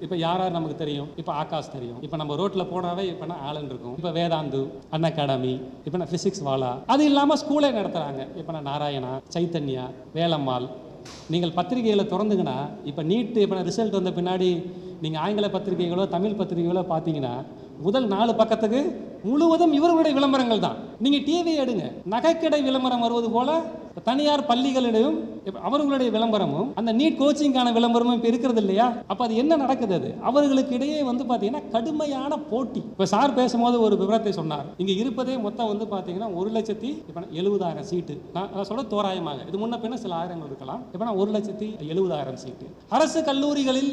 இப்போ யார் நமக்கு தெரியும்? இப்போ ஆகாஷ் தெரியும். இப்போ நம்ம ரோட்டில் போனாவே இப்போ ஆலன் இருக்கும். இப்போ வேதாந்து, அன் அகாடமி, இப்போ ஃபிசிக்ஸ் வாலா, அது இல்லாமல் ஸ்கூலே நடத்துகிறாங்க. இப்போ நாராயணா, சைத்தன்யா, வேலம்மாள். நீங்கள் பத்திரிகைகளை திறந்துங்கன்னா இப்போ நீட்டு இப்போ ரிசல்ட் வந்த பின்னாடி நீங்கள் ஆங்கில பத்திரிகைகளோ தமிழ் பத்திரிகைகளோ பார்த்தீங்கன்னா முதல் 4 பக்கத்துக்கு முழுவதும் இவர்களுடைய விளம்பரங்கள் தான். நீங்கள் டிவி எடுங்க, நகைக்கடை விளம்பரம் வருவது போல தனியார் பள்ளிகளிடையும் அவர்களுடைய விளம்பரமும் அந்த நீட் கோச்சிங்கான விளம்பரமும் இப்போ இருக்கிறது இல்லையா? அப்போ அது என்ன நடக்குது? அது அவர்களுக்கு இடையே பார்த்தீங்கன்னா கடுமையான போட்டி. இப்போ சார் பேசும்போது ஒரு விவரத்தை சொன்னார். இங்கே இருப்பதே மொத்தம் பார்த்தீங்கன்னா 1,70,000 சீட்டு. நான் சொல்ல தோராயமாக, இது முன்ன பின்ன சில ஆயிரங்கள் இருக்கலாம். இப்போ 1,70,000 சீட்டு அரசு கல்லூரிகளில்,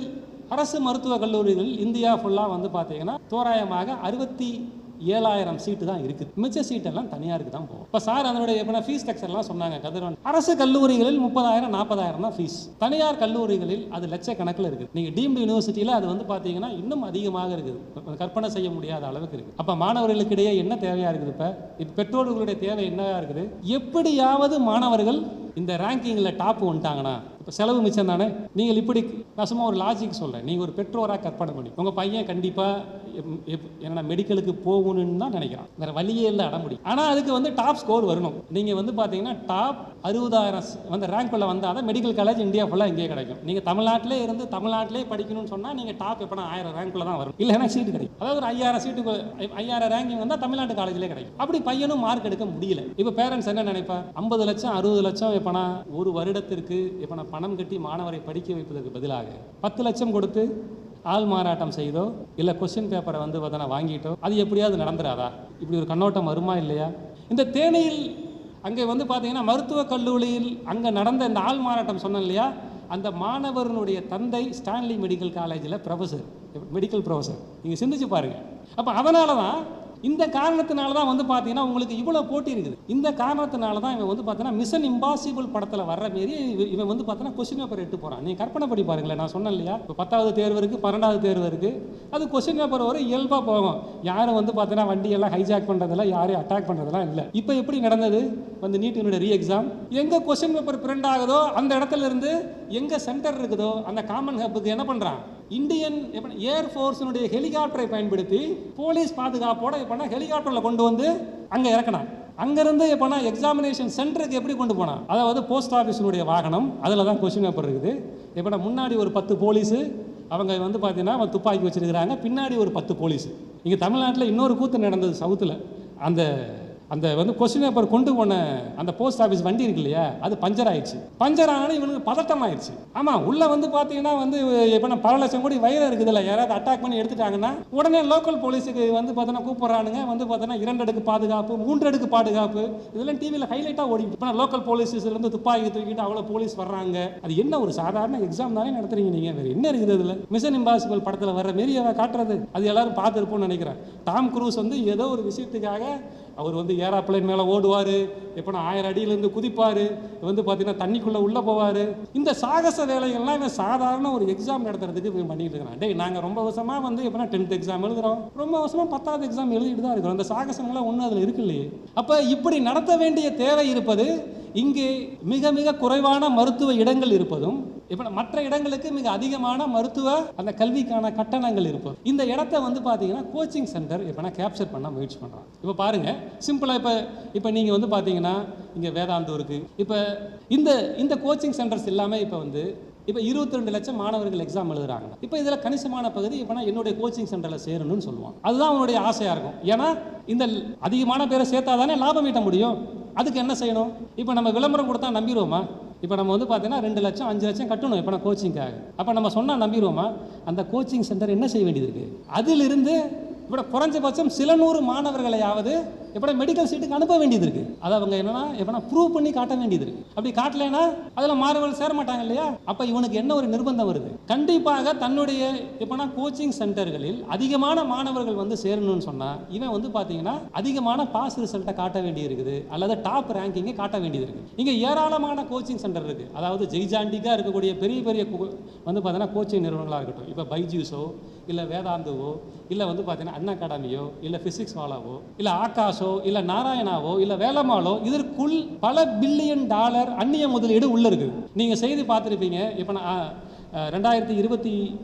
அரசு மருத்துவக் கல்லூரிகளில் இந்தியா ஃபுல்லாக பார்த்தீங்கன்னா தோராயமாக 67,000 சீட்டு தான் இருக்குது. மிச்ச சீட்டெல்லாம் தனியாருக்கு தான் போகும். இப்போ சார் அதனுடைய ஃபீஸ் ஸ்ட்ரக்சர்லாம் சொன்னாங்க. கதிரவன் அரசு கல்லூரிகளில் 30,000 40,000 தான் ஃபீஸ். தனியார் கல்லூரிகளில் அது லட்சக்கணக்கில் இருக்குது. நீங்கள் டீம்டு யூனிவர்சிட்டியில் அது பார்த்தீங்கன்னா இன்னும் அதிகமாக இருக்குது, கற்பனை செய்ய முடியாத அளவுக்கு இருக்குது. அப்போ மாணவர்களுக்கு இடையே என்ன தேவையாக இருக்குது? இப்போ பெற்றோர்களுடைய தேவை என்னவா இருக்குது? எப்படியாவது மாணவர்கள் இந்த ரேங்கிங்கில் டாப் வந்துட்டாங்கன்னா இப்போ செலவு மிச்சம் தானே. நீங்கள் இப்படி நான் சும்மா ஒரு லாஜிக் சொல்கிறேன். நீங்கள் ஒரு பெற்றோராக கற்பனை பண்ணி உங்கள் பையன் கண்டிப்பாக என்னென்ன மெடிக்கலுக்கு போகணும்னு தான் நினைக்கிறான், வேறு வழியே இல்லை, அடமுடி. ஆனால் அதுக்கு டாப் ஸ்கோர் வரணும். நீங்கள் பார்த்தீங்கன்னா டாப் 60,000 ரேங்க்குள்ளே வந்தால் தான் மெடிக்கல் காலேஜ் இந்தியா ஃபுல்லாக இங்கே கிடைக்கும். நீங்கள் தமிழ்நாட்டிலே இருந்து தமிழ்நாட்டிலே படிக்கணும்னு சொன்னால் நீங்கள் டாப் எப்போ 1000 ரேங்க்குள்ளே தான் வரும், இல்லைன்னா சீட்டு கிடைக்கும். அதாவது ஒரு 5000 சீட்டுக்கு 5000 ரேங்கிங் வந்தால் தமிழ்நாட்டு காலேஜிலே கிடைக்கும். அப்படி பையனும் மார்க் எடுக்க முடியல. இப்போ பேரண்ட்ஸ் என்ன நினைப்பா? 50 லட்சம் 60 லட்சம் எப்போனா ஒரு வருடத்திற்கு எப்போனா பணம் கட்டி மாணவரை படிக்க வைப்பதற்கு பதிலாக 10 லட்சம் கொடுத்து ஆள் மாறாட்டம் செய்தோ இல்லை கொஸ்டின் பேப்பரை பார்த்தா வாங்கிட்டோ அது எப்படியாவது நடந்துடாதா? இப்படி ஒரு கண்ணோட்டம் வருமா இல்லையா? இந்த தேனியில் அங்கே பார்த்தீங்கன்னா மருத்துவக் கல்லூரியில் அங்கே நடந்த இந்த ஆள் மாறாட்டம் சொன்னேன் இல்லையா, அந்த மாணவர்களுடைய தந்தை ஸ்டான்லி மெடிக்கல் காலேஜில் மெடிக்கல் ப்ரொஃபஸர். நீங்கள் சிந்திச்சு பாருங்கள். அப்போ அதனால தான், இந்த காரணத்தினால தான் பார்த்தீங்கன்னா உங்களுக்கு இவ்வளோ போட்டி இருக்குது. இந்த காரணத்தினால தான் இவன் பார்த்தீங்கன்னா மிஷன் இம்பாசிபிள் படத்தில் வர்ற மாரி இவன் பார்த்தீங்கன்னா கொஸ்டின் பேப்பர் எடுத்து போகிறான். நீங்கள் கற்பனை பண்ணி பாருங்களேன். நான் சொன்னேன் இல்லையா, இப்போ 10வது தேர்வு இருக்குது, 12வது தேர்வு இருக்குது, அது கொஸ்டின் பேப்பர் வரும், இயல்பாக போகும். யாரும் பார்த்தீங்கன்னா வண்டியெல்லாம் ஹைஜாக் பண்ணுறதெல்லாம், யாரையும் அட்டாக் பண்ணுறதெல்லாம் இல்லை. இப்போ எப்படி நடந்தது? நீட்டினுடைய ரீ எக்ஸாம் எங்கே கொஸ்டின் பேப்பர் பிரிண்ட் ஆகுதோ அந்த இடத்துல இருந்து எங்கே சென்டர் இருக்குதோ அந்த காமன் ஹப்புக்கு என்ன பண்ணுறான்? இந்தியன் ஏர்ஃபோர்ஸினுடைய ஹெலிகாப்டரை பயன்படுத்தி போலீஸ் பாதுகாப்போட ஹெலிகாப்டரில் கொண்டு வந்து அங்கே இறக்கினான். அங்கேருந்து எப்போனா எக்ஸாமினேஷன் சென்டருக்கு எப்படி கொண்டு போனான்? அதாவது போஸ்ட் ஆஃபீஸினுடைய வாகனம், அதில் தான் கொஸ்டின் பேப்பர் இருக்குது. எப்போனா முன்னாடி ஒரு 10 போலீஸு, அவங்க பார்த்தீங்கன்னா துப்பாக்கி வச்சுருக்கிறாங்க, பின்னாடி ஒரு 10 போலீஸு. இங்கே தமிழ்நாட்டில் இன்னொரு கூத்து நடந்தது சவுத்தில். அந்த அந்த கொஸ்டின் பேப்பர் கொண்டு போன அந்த போஸ்ட் ஆஃபீஸ் வண்டி இருக்கு இல்லையா, அது பஞ்சர் ஆயிடுச்சு. பஞ்சர் ஆனால் இவனுக்கு பதட்டம் ஆயிடுச்சு. ஆமாம், உள்ளே பார்த்தீங்கன்னா இப்போ பல லட்சம் கோடி வயிறு இருக்குதுல்ல, யாராவது அட்டாக் பண்ணி எடுத்துட்டாங்கன்னா உடனே லோக்கல் போலீஸுக்கு பார்த்தீங்கன்னா கூப்பிட்றானுங்க. பார்த்தீங்கன்னா 2 அடுக்கு பாதுகாப்பு, 3 அடுக்கு பாதுகாப்பு, இதெல்லாம் டிவியில் ஹைலைட்டாக ஓடிட்டு. இப்போ லோக்கல் போலீஸஸ்லேருந்து துப்பாக்கி தூக்கிட்டு அவ்வளோ போலீஸ் வர்றாங்க. அது என்ன ஒரு சாதாரண எக்ஸாம் தானே நடத்துறீங்க நீங்கள், வேறு என்ன இருக்குது அதில்? மிஷன் இம்பாசிபிள் படத்தில் வர்ற மாரி காட்டுறது, அது எல்லாரும் பார்த்துருப்போம்னு நினைக்கிறேன். டாம் குரூஸ் ஏதோ ஒரு விஷயத்துக்காக அவர் ஏரோப்ளேன் மேலே ஓடுவார், எப்போ 1000 அடியிலேருந்து குதிப்பார், பார்த்தீங்கன்னா தண்ணிக்குள்ளே உள்ளே போவார். இந்த சாகச வேலைகள்லாம் இவன் சாதாரண ஒரு எக்ஸாம் நடத்துறதுக்கு இவன் பண்ணிட்டு இருக்கிறான். டே, நாங்கள் ரொம்ப வருஷமாக எப்போனா 10th எக்ஸாம் எழுதுகிறோம், ரொம்ப வருஷமாக 10வது எக்ஸாம் எழுதிட்டு தான் இருக்கிறோம். அந்த சாகசங்கள்லாம் ஒன்றும் அதில் இருக்கு இல்லையே. அப்போ இப்படி நடத்த வேண்டிய தேவை இருப்பது, இங்கே மிக மிக குறைவான மருத்துவ இடங்கள் இருப்பதும், இப்போ மற்ற இடங்களுக்கு மிக அதிகமான மருத்துவ அந்த கல்விக்கான கட்டணங்கள் இருப்பது. இந்த இடத்த வந்து பார்த்தீங்கன்னா கோச்சிங் சென்டர் இப்போ நான் கேப்சர் பண்ண முயற்சி பண்ணுறோம். இப்போ பாருங்கள் சிம்பிளாக இப்போ நீங்கள் வந்து பார்த்தீங்கன்னா இங்கே வேதாந்தம் இருக்குது. இப்போ இந்த கோச்சிங் சென்டர்ஸ் எல்லாமே இப்போ 22 லட்சம் மாணவர்கள் எக்ஸாம் எழுதுறாங்க. இப்போ இதில் கணிசமான பகுதி இப்போ என்னுடைய கோச்சிங் சென்டரில் சேரணும்னு சொல்லுவாங்க. அதுதான் அவனுடைய ஆசையாக இருக்கும். ஏன்னா இந்த அதிகமான பேரை சேர்த்தா தானே லாபம் ஈட்ட முடியும். அதுக்கு என்ன செய்யணும்? இப்போ நம்ம விளம்பரம் கொடுத்தா நம்பிடுவோமா? இப்போ நம்ம வந்து பார்த்தீங்கன்னா 2 லட்சம் 5 லட்சம் கட்டணும் இப்போ நான் கோச்சிங்காக. அப்போ நம்ம சொன்னால் நம்பிடுவோமா? அந்த கோச்சிங் சென்டர் என்ன செய்ய வேண்டியது இருக்குது? அதிலிருந்து இப்போ குறைஞ்சபட்சம் சில 100 மாணவர்களையாவது எப்படி மெடிக்கல் சீட்டுக்கு அனுப்ப வேண்டியது இருக்குது. அதை அவங்க என்னன்னா ப்ரூவ் பண்ணி காட்ட வேண்டியது இருக்குது. அப்படி காட்டலைன்னா அதில் மாணவர்கள் சேர மாட்டாங்க இல்லையா? அப்போ இவனுக்கு என்ன ஒரு நிர்பந்தம் வருது? கண்டிப்பாக தன்னுடைய இப்போனா கோச்சிங் சென்டர்களில் அதிகமான மாணவர்கள் வந்து சேரணும்னு சொன்னால் இவன் வந்து பார்த்தீங்கன்னா அதிகமான பாஸ் ரிசல்ட்டை காட்ட வேண்டி இருக்குது, அல்லது டாப் ரேங்கிங்கை காட்ட வேண்டியது இருக்குது. இங்கே ஏராளமான கோச்சிங் சென்டர் இருக்குது. அதாவது ஜெய்ஜாண்டிக்காக இருக்கக்கூடிய பெரிய பெரிய வந்து பார்த்தீங்கன்னா கோச்சிங் நிறுவனங்களாக இருக்கட்டும். இப்போ பைஜூஸோ இல்லை வேதாந்துவோ இல்லை வந்து பார்த்தீங்கன்னா அண்ணா அகாடமியோ இல்லை ஃபிசிக்ஸ் வாலாவோ இல்லை ஆகாஷோ இல்லை நாராயணாவோ இல்லை வேலம்மாளோ இதற்குள் பல பில்லியன் டாலர் அந்நிய முதலீடு உள்ள இருக்குது. நீங்கள் செய்தி பார்த்துருப்பீங்க. இப்போ நான் 2021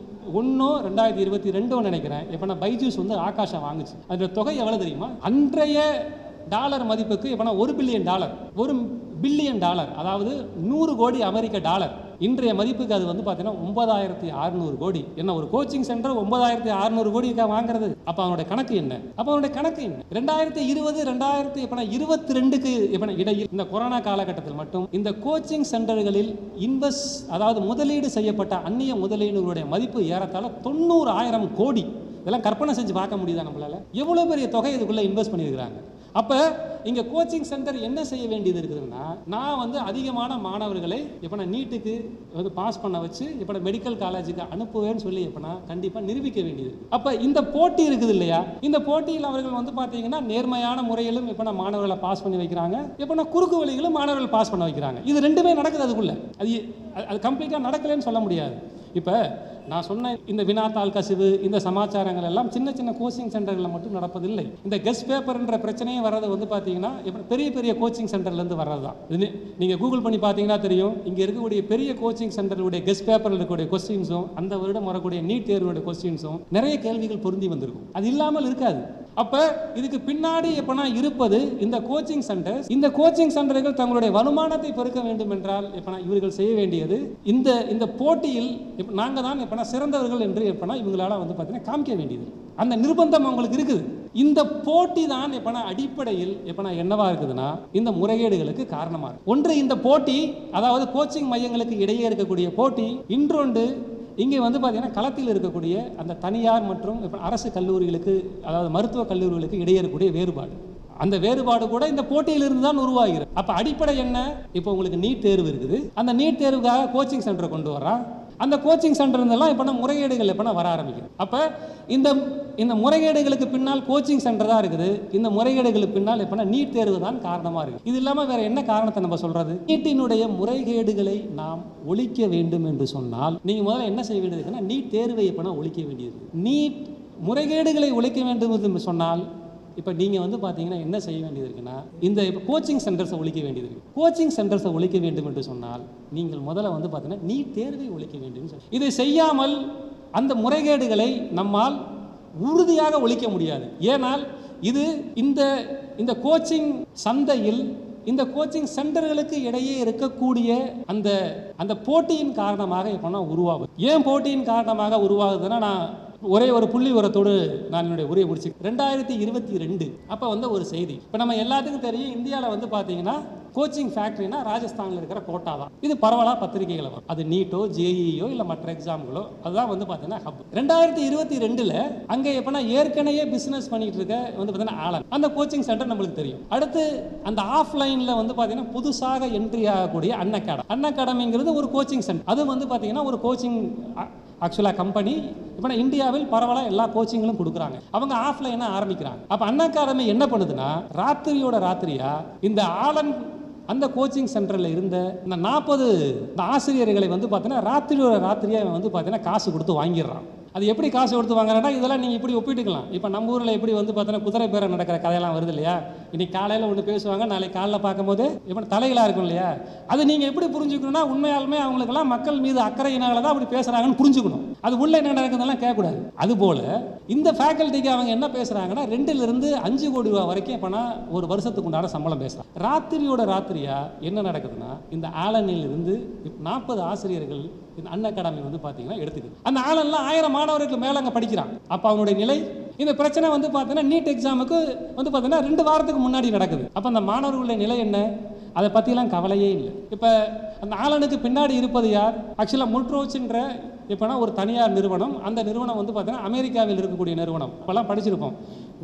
2022 நினைக்கிறேன். இப்போ நான் பைஜூஸ் வந்து ஆகாஷா வாங்குச்சு. அதோட தொகை எவ்வளோ தெரியுமா? அன்றைய டாலர் மதிப்புக்கு இப்போ $1 பில்லியன், $1 பில்லியன், அதாவது 100 கோடி அமெரிக்க டாலர். இன்றைய மதிப்புக்கு அது வந்து பார்த்தீங்கன்னா 9600 கோடி. என்ன ஒரு கோச்சிங் சென்டர் 9600 கோடிக்காக வாங்குறது? அப்போ அவனுடைய கணக்கு என்ன? 2020 2022க்கு இடையில் இந்த கொரோனா காலகட்டத்தில் மட்டும் இந்த கோச்சிங் சென்டர்களில் அதாவது முதலீடு செய்யப்பட்ட அந்நிய முதலீடுகளுடைய மதிப்பு ஏறத்தாழ 90,000 கோடி. இதெல்லாம் கற்பனை செஞ்சு பார்க்க முடியுதா நம்மளால? எவ்வளோ பெரிய தொகை இதுக்குள்ளே இன்வெஸ்ட் பண்ணியிருக்கிறாங்க. அப்போ இங்கே கோச்சிங் சென்டர் என்ன செய்ய வேண்டியது இருக்குதுன்னா, நான் வந்து அதிகமான மாணவர்களை இப்போ நான் நீட்டுக்கு வந்து பாஸ் பண்ண வச்சு இப்போ நான் மெடிக்கல் காலேஜுக்கு அனுப்புவேன்னு சொல்லி இப்போ நான் கண்டிப்பாக நிரூபிக்க வேண்டியது. அப்போ இந்த போட்டி இருக்குது இல்லையா? இந்த போட்டியில் அவர்கள் வந்து பார்த்தீங்கன்னா நேர்மையான முறையிலும் இப்போ நான் மாணவர்களை பாஸ் பண்ணி வைக்கிறாங்க, இப்போ நான் குறுக்கு வழிகளும் மாணவர்கள் பாஸ் பண்ண வைக்கிறாங்க. இது ரெண்டுமே நடக்குது. அதுக்குள்ள அது கம்ப்ளீட்டாக நடக்கலைன்னு சொல்ல முடியாது. இப்போ நான் சொன்ன இந்த வினாத்தாள் கசிவு, இந்த சமாச்சாரங்கள் எல்லாம் சின்ன சின்ன கோச்சிங் சென்டர்களில் மட்டும் நடப்பதில்லை. இந்த கெஸ்ட் பேப்பர்ன்ற பிரச்சனையே வர்றது வந்து பார்த்தீங்கன்னா பெரிய பெரிய கோச்சிங் சென்டர்லேருந்து வர்றது தான். இது நீங்கள் கூகுள் பண்ணி பார்த்தீங்கன்னா தெரியும். இங்கே இருக்கக்கூடிய பெரிய கோச்சிங் சென்டருடைய கெஸ்ட் பேப்பரில் இருக்கக்கூடிய கொஸ்டின்ஸும் அந்த வருடம் வரக்கூடிய நீட் தேர்வுடைய கொஸ்டின்ஸும் நிறைய கேள்விகள் பொருந்தி வந்திருக்கும். அது இல்லாமல் இருக்காது. அப்போ இதுக்கு பின்னாடி எப்போனா இருப்பது இந்த கோச்சிங் சென்டர்ஸ். இந்த கோச்சிங் சென்டர்கள் தங்களுடைய வருமானத்தை பெருக்க வேண்டும் என்றால் எப்போனா இவர்கள் செய்ய வேண்டியது இந்த போட்டியில் நாங்கள் தான் எப்போனா சிறந்தவர்கள் என்று எப்போனா இவங்களால வந்து பார்த்தீங்கன்னா காமிக்க வேண்டியது. அந்த நிர்பந்தம் அவங்களுக்கு இருக்குது. இந்த போட்டி தான் எப்போனா அடிப்படையில் எப்போனா என்னவா இருக்குதுன்னா இந்த முறைகேடுகளுக்கு காரணமாக இருக்கு. ஒன்று இந்த போட்டி, அதாவது கோச்சிங் மையங்களுக்கு இடையே இருக்கக்கூடிய போட்டி. இன்றொன்று இங்கே வந்து பார்த்தீங்கன்னா களத்தில் இருக்கக்கூடிய அந்த தனியார் மற்றும் அரசு கல்லூரிகளுக்கு, அதாவது மருத்துவ கல்லூரிகளுக்கு இடையே இருக்கக்கூடிய வேறுபாடு. அந்த வேறுபாடு கூட இந்த போட்டியிலிருந்து தான் உருவாகிறது. அப்போ அடிப்படை என்ன? இப்போ உங்களுக்கு நீட் தேர்வு இருக்குது. அந்த நீட் தேர்வுக்காக கோச்சிங் சென்டரை கொண்டு வர்றான். அந்த கோச்சிங் சென்டர் இருந்தெல்லாம் இப்போ முறைகேடுகள் எப்போ வர ஆரம்பிக்குது. அப்போ இந்த முறைகேடுகளுக்கு பின்னால் கோச்சிங் சென்டர் தான் இருக்குது. இந்த முறைகேடுகளுக்கு பின்னால் எப்போ நீட் தேர்வு தான் காரணமாக இருக்குது. இது இல்லாமல் வேற என்ன காரணத்தை நம்ம சொல்றது? நீட்டினுடைய முறைகேடுகளை நாம் ஒழிக்க வேண்டும் என்று சொன்னால் நீங்கள் முதல்ல என்ன செய்ய வேண்டியது இருக்குன்னா நீட் தேர்வை எப்போ ஒழிக்க வேண்டியது. நீட் முறைகேடுகளை ஒழிக்க வேண்டும் என்று சொன்னால் இப்போ நீங்கள் வந்து பார்த்தீங்கன்னா என்ன செய்ய வேண்டியது இருக்குன்னா இந்த இப்போ கோச்சிங் சென்டர்ஸை ஒழிக்க வேண்டியது இருக்குது. கோச்சிங் சென்டர்ஸை ஒழிக்க வேண்டும் என்று சொன்னால் நீங்கள் முதல்ல வந்து பார்த்தீங்கன்னா நீட் தேர்வை ஒழிக்க வேண்டும். இதை செய்யாமல் அந்த முறைகேடுகளை நம்மால் உறுதியாக ஒழிக்க முடியாது. ஏனால் இது இந்த கோச்சிங் சந்தையில் இந்த கோச்சிங் சென்டர்களுக்கு இடையே இருக்கக்கூடிய அந்த போட்டியின் காரணமாக இப்போ உருவாகுது. ஏன் போட்டியின் காரணமாக உருவாகுதுன்னா, நான் ஒரே ஒரு புள்ளி உரத்தோடு நான் என்னுடைய உரையை முடிச்சு 2022 அப்போ வந்து ஒரு செய்தி. இப்போ நம்ம எல்லாத்துக்கும் தெரியும், இந்தியாவில் வந்து பார்த்தீங்கன்னா கோச்சிங் ஃபேக்ட்ரினா ராஜஸ்தானில் இருக்கிற கோட்டா தான். இது பரவலாக பத்திரிகைகளை வரும். அது நீட்டோ ஜேஇஓ இல்லை மற்ற எக்ஸாம்களோ அதுதான் வந்து பார்த்தீங்கன்னா ஹப். 2022 அங்கே எப்போனா ஏற்கனவே பிஸ்னஸ் பண்ணிட்டு இருக்க வந்து பார்த்தீங்கன்னா ஆலன் அந்த கோச்சிங் சென்டர் நம்மளுக்கு தெரியும். அடுத்து அந்த ஆஃப்லைனில் வந்து பார்த்தீங்கன்னா புதுசாக என்ட்ரி ஆகக்கூடிய அன்அகாடமிங்கிறது ஒரு கோச்சிங் சென்டர். அது வந்து பார்த்தீங்கன்னா ஒரு கோச்சிங் ஆக்சுவலாக கம்பெனி. இப்போ இந்தியாவில் பரவலாக எல்லா கோச்சிங்களும் கொடுக்குறாங்க. அவங்க ஆஃப்லைனாக ஆரம்பிக்கிறாங்க. அப்போ அன்அகாடமி என்ன பண்ணுதுன்னா ராத்திரியோட ராத்திரியா இந்த ஆலன் அந்த கோச்சிங் சென்டரில் இருந்த இந்த 40 ஆசிரியர்களை வந்து பார்த்தீங்கன்னா ராத்திரியோட ராத்திரியாக வந்து பார்த்தீங்கன்னா காசு கொடுத்து வாங்கிடுறான். அது எப்படி காசு கொடுத்து வாங்குறாங்கன்னா இதெல்லாம் நீங்கள் இப்படி ஒப்பிட்டுக்கலாம். இப்போ நம்ம ஊரில் எப்படி வந்து பார்த்தோன்னா குதிரை பேரம் நடக்கிற கதையெல்லாம் வருது இல்லையா? இன்னைக்கு காலையில் ஒன்று பேசுவாங்க, நாளைக்கு காலையில் பார்க்கும்போது இப்போ தலைகளாக இருக்கும் இல்லையா? அது நீங்கள் எப்படி புரிஞ்சுக்கணும்னா உண்மையாலுமே அவங்களுக்கெல்லாம் மக்கள் மீது அக்கறையினால தான் அப்படி பேசுகிறாங்கன்னு புரிஞ்சுக்கணும். அது உள்ள என்ன நடக்குதுன்னெல்லாம் கேட்கக்கூடாது. அதுபோல் இந்த ஃபேக்கல்ட்டிக்கு அவங்க என்ன பேசுகிறாங்கன்னா 2லிருந்து 5 கோடி ரூபா வரைக்கும் இப்போனா ஒரு வருஷத்துக்கு உண்டான சம்பளம் பேசுகிறாங்க. ராத்திரியோட ராத்திரியா என்ன நடக்குதுன்னா இந்த ஆலனில் இருந்து 40 ஆசிரியர்கள் இந்த அன் அகாடமி வந்து பார்த்தீங்கன்னா எடுத்துக்குது. அந்த ஆலன்லாம் 1000 மாணவர்களுக்கு மேலே அங்கே படிக்கிறான். அப்போ அவனுடைய நிலை இந்த பிரச்சனை வந்து பார்த்தீங்கன்னா நீட் எக்ஸாமுக்கு வந்து பார்த்தீங்கன்னா 2 வாரத்துக்கு முன்னாடி நடக்குது. அப்போ அந்த மாணவர்களுடைய நிலை என்ன? அதை பற்றிலாம் கவலையே இல்லை. இப்போ அந்த ஆலனுக்கு பின்னாடி இருப்பது யார்? ஆக்சுவலாக முல்ட்ரோச்ன்ற இப்போனா ஒரு தனியார் நிறுவனம். அந்த நிறுவனம் வந்து பார்த்தீங்கன்னா அமெரிக்காவில் இருக்கக்கூடிய நிறுவனம். இப்போலாம் படிச்சிருப்போம்.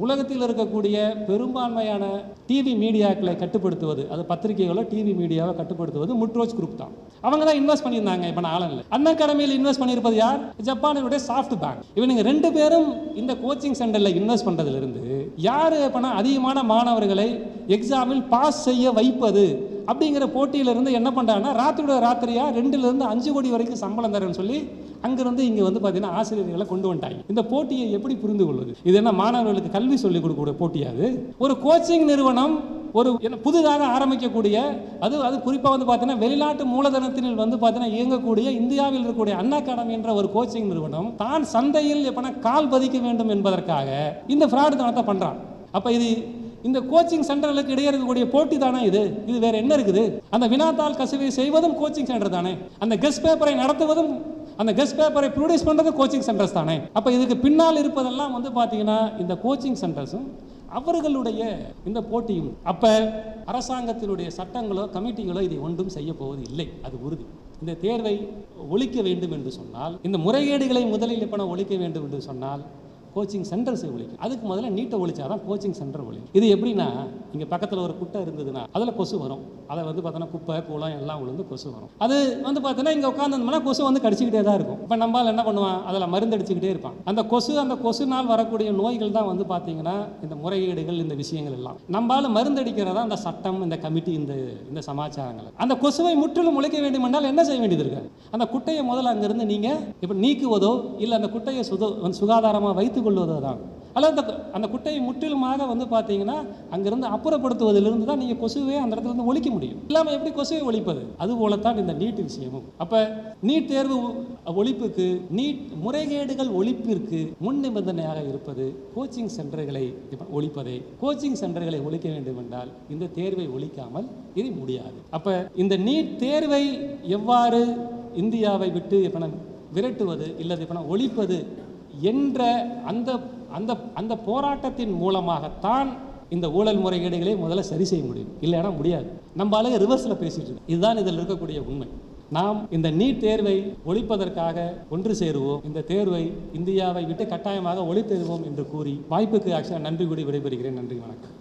உலகத்தில் இருக்கக்கூடிய பெரும்பான்மையான டிவி மீடியாக்களை கட்டுப்படுத்துவது, அது பத்திரிகைகளோ டிவி மீடியாவை கட்டுப்படுத்துவது முல்ட்ரோச் குரூப் தான். அவங்க தான் இன்வெஸ்ட் பண்ணியிருந்தாங்க. இப்போ ஆலனில் அன் அகாடமியில் இன்வெஸ்ட் பண்ணியிருப்பது யார்? ஜப்பானுடைய சாஃப்ட் பேங்க். இவனுங்க 2 பேரும் இந்த கோச்சிங் சென்டரில் இன்வெஸ்ட் பண்ணுறதுலேருந்து யார் இப்போனா அதிகமான மாணவர்களை எக்ஸாமில் பாஸ் செய்ய வைப்பது அப்படிங்கிற போட்டியிலிருந்து என்ன பண்ணுறாங்கன்னா ராத்திரியோட ராத்திரியாக 2லிருந்து 5 கோடி வரைக்கும் சம்பளம் தரேன்னு சொல்லி அங்கிருந்து இங்கே வந்து பார்த்தீங்கன்னா ஆசிரியர்களை கொண்டு வந்துட்டாங்க. இந்த போட்டியை எப்படி புரிந்து கொள்வது? இது என்ன மாணவர்களுக்கு கல்வி சொல்லிக் கொடுக்கக்கூடிய போட்டியாது? ஒரு கோச்சிங் நிறுவனம் ஒரு புதிதாக ஆரம்பிக்கக்கூடிய அது குறிப்பாக வந்து பார்த்தீங்கன்னா வெளிநாட்டு மூலதனத்தில் வந்து பார்த்தீங்கன்னா இயங்கக்கூடிய இந்தியாவில் இருக்கக்கூடிய அன் அகாடமி என்ற ஒரு கோச்சிங் நிறுவனம் தான் சந்தையில் எப்பனா கால் பதிக்க வேண்டும் என்பதற்காக இந்த ஃப்ராடு தனத்தை பண்ணுறான். அப்போ இது இந்த கோச்சிங் சென்டர்களுக்கு இடையே இருக்கக்கூடிய போட்டி தானே இது வேற என்ன இருக்குது? அந்த வினாத்தாள் கசிவை செய்வதும் கோச்சிங் சென்டர் தானே, அந்த கெஸ்ட் பேப்பரை நடத்துவதும், அந்த கெஸ்ட் பேப்பரை ப்ரொடியூஸ் பண்ணுறது கோச்சிங் சென்டர்ஸ் தானே. அப்போ இதுக்கு பின்னால் இருப்பதெல்லாம் வந்து பார்த்தீங்கன்னா இந்த கோச்சிங் சென்டர்ஸும் அவர்களுடைய இந்த போட்டியும். அப்போ அரசாங்கத்தினுடைய சட்டங்களோ கமிட்டிகளோ இதை ஒன்றும் செய்ய போவது இல்லை, அது உறுதி. இந்த தேர்வை ஒழிக்க வேண்டும் என்று சொன்னால், இந்த முறைகேடுகளை முதலில் இப்போ ஒழிக்க வேண்டும் என்று சொன்னால் கோச்சிங் சென்டர்ஸை ஒழிக்கும். அதுக்கு முதல்ல நீட்டை ஒழிச்சாதான் கோச்சிங் சென்டர் ஒழிக்கும். இது எப்படின்னா, இங்கே பக்கத்தில் ஒரு குட்டை இருந்ததுன்னா அதில் கொசு வரும். அதை வந்து பார்த்தோன்னா குப்பை கூலம் எல்லாம் விழுந்து கொசு வரும். அது வந்து பார்த்தோன்னா இங்கே உட்காந்துருந்தோம்னா கொசு வந்து கடிச்சிக்கிட்டே தான் இருக்கும். இப்போ நம்மளால் என்ன பண்ணுவான்? அதில் மருந்து அடிச்சுக்கிட்டே இருப்பான். அந்த கொசுனால் வரக்கூடிய நோய்கள் தான் வந்து பார்த்தீங்கன்னா இந்த முறைகேடுகள், இந்த விஷயங்கள் எல்லாம். நம்மளால் மருந்து அடிக்கிறதா அந்த சட்டம், இந்த கமிட்டி, இந்த சமாச்சாரங்கள். அந்த கொசுவை முற்றிலும் ஒழிக்க வேண்டும் என்றால் என்ன செய்ய வேண்டியது இருக்கு? அந்த குட்டையை முதல்ல அங்கிருந்து நீங்கள் இப்போ நீக்குவதோ இல்லை அந்த குட்டையை சுகாதாரமாக வைத்து கொள்வதோ தான். அல்லது அந்த குட்டையை முற்றிலுமாக வந்து பார்த்தீங்கன்னா அங்கிருந்து அப்புறப்படுத்துவதிலிருந்து தான் நீங்கள் கொசுவே அந்த இடத்துல இருந்து ஒழிக்க முடியும். இல்லாமல் எப்படி கொசுவை ஒழிப்பது? அதுபோலத்தான் இந்த நீட் விஷயமும். அப்போ நீட் தேர்வு ஒழிப்புக்கு, நீட் முறைகேடுகள் ஒழிப்பிற்கு முன் நிபந்தனையாக இருப்பது கோச்சிங் சென்டர்களை ஒழிப்பதை. கோச்சிங் சென்டர்களை ஒழிக்க வேண்டும் என்றால் இந்த தேர்வை ஒழிக்காமல் இது முடியாது. அப்போ இந்த நீட் தேர்வை எவ்வாறு இந்தியாவை விட்டு இப்போ விரட்டுவது இல்லது இப்போ ஒழிப்பது என்ற அந்த போராட்டத்தின் மூலமாகத்தான் இந்த ஊழல் முறைகேடுகளை முதல்ல சரி செய்ய முடியும். இல்லைன்னா முடியாது. நம்ம ஆளுங்க ரிவர்ஸில் பேசிட்டு இருக்கோம். இதுதான் இதில் இருக்கக்கூடிய உண்மை. நாம் இந்த நீட் தேர்வை ஒழிப்பதற்காக ஒன்று சேருவோம். இந்த தேர்வை இந்தியாவை விட்டு கட்டாயமாக ஒழித்தெழுவோம் என்று கூறி வாய்ப்புக்கு நன்றி கூறி விடைபெறுகிறேன். நன்றி, வணக்கம்.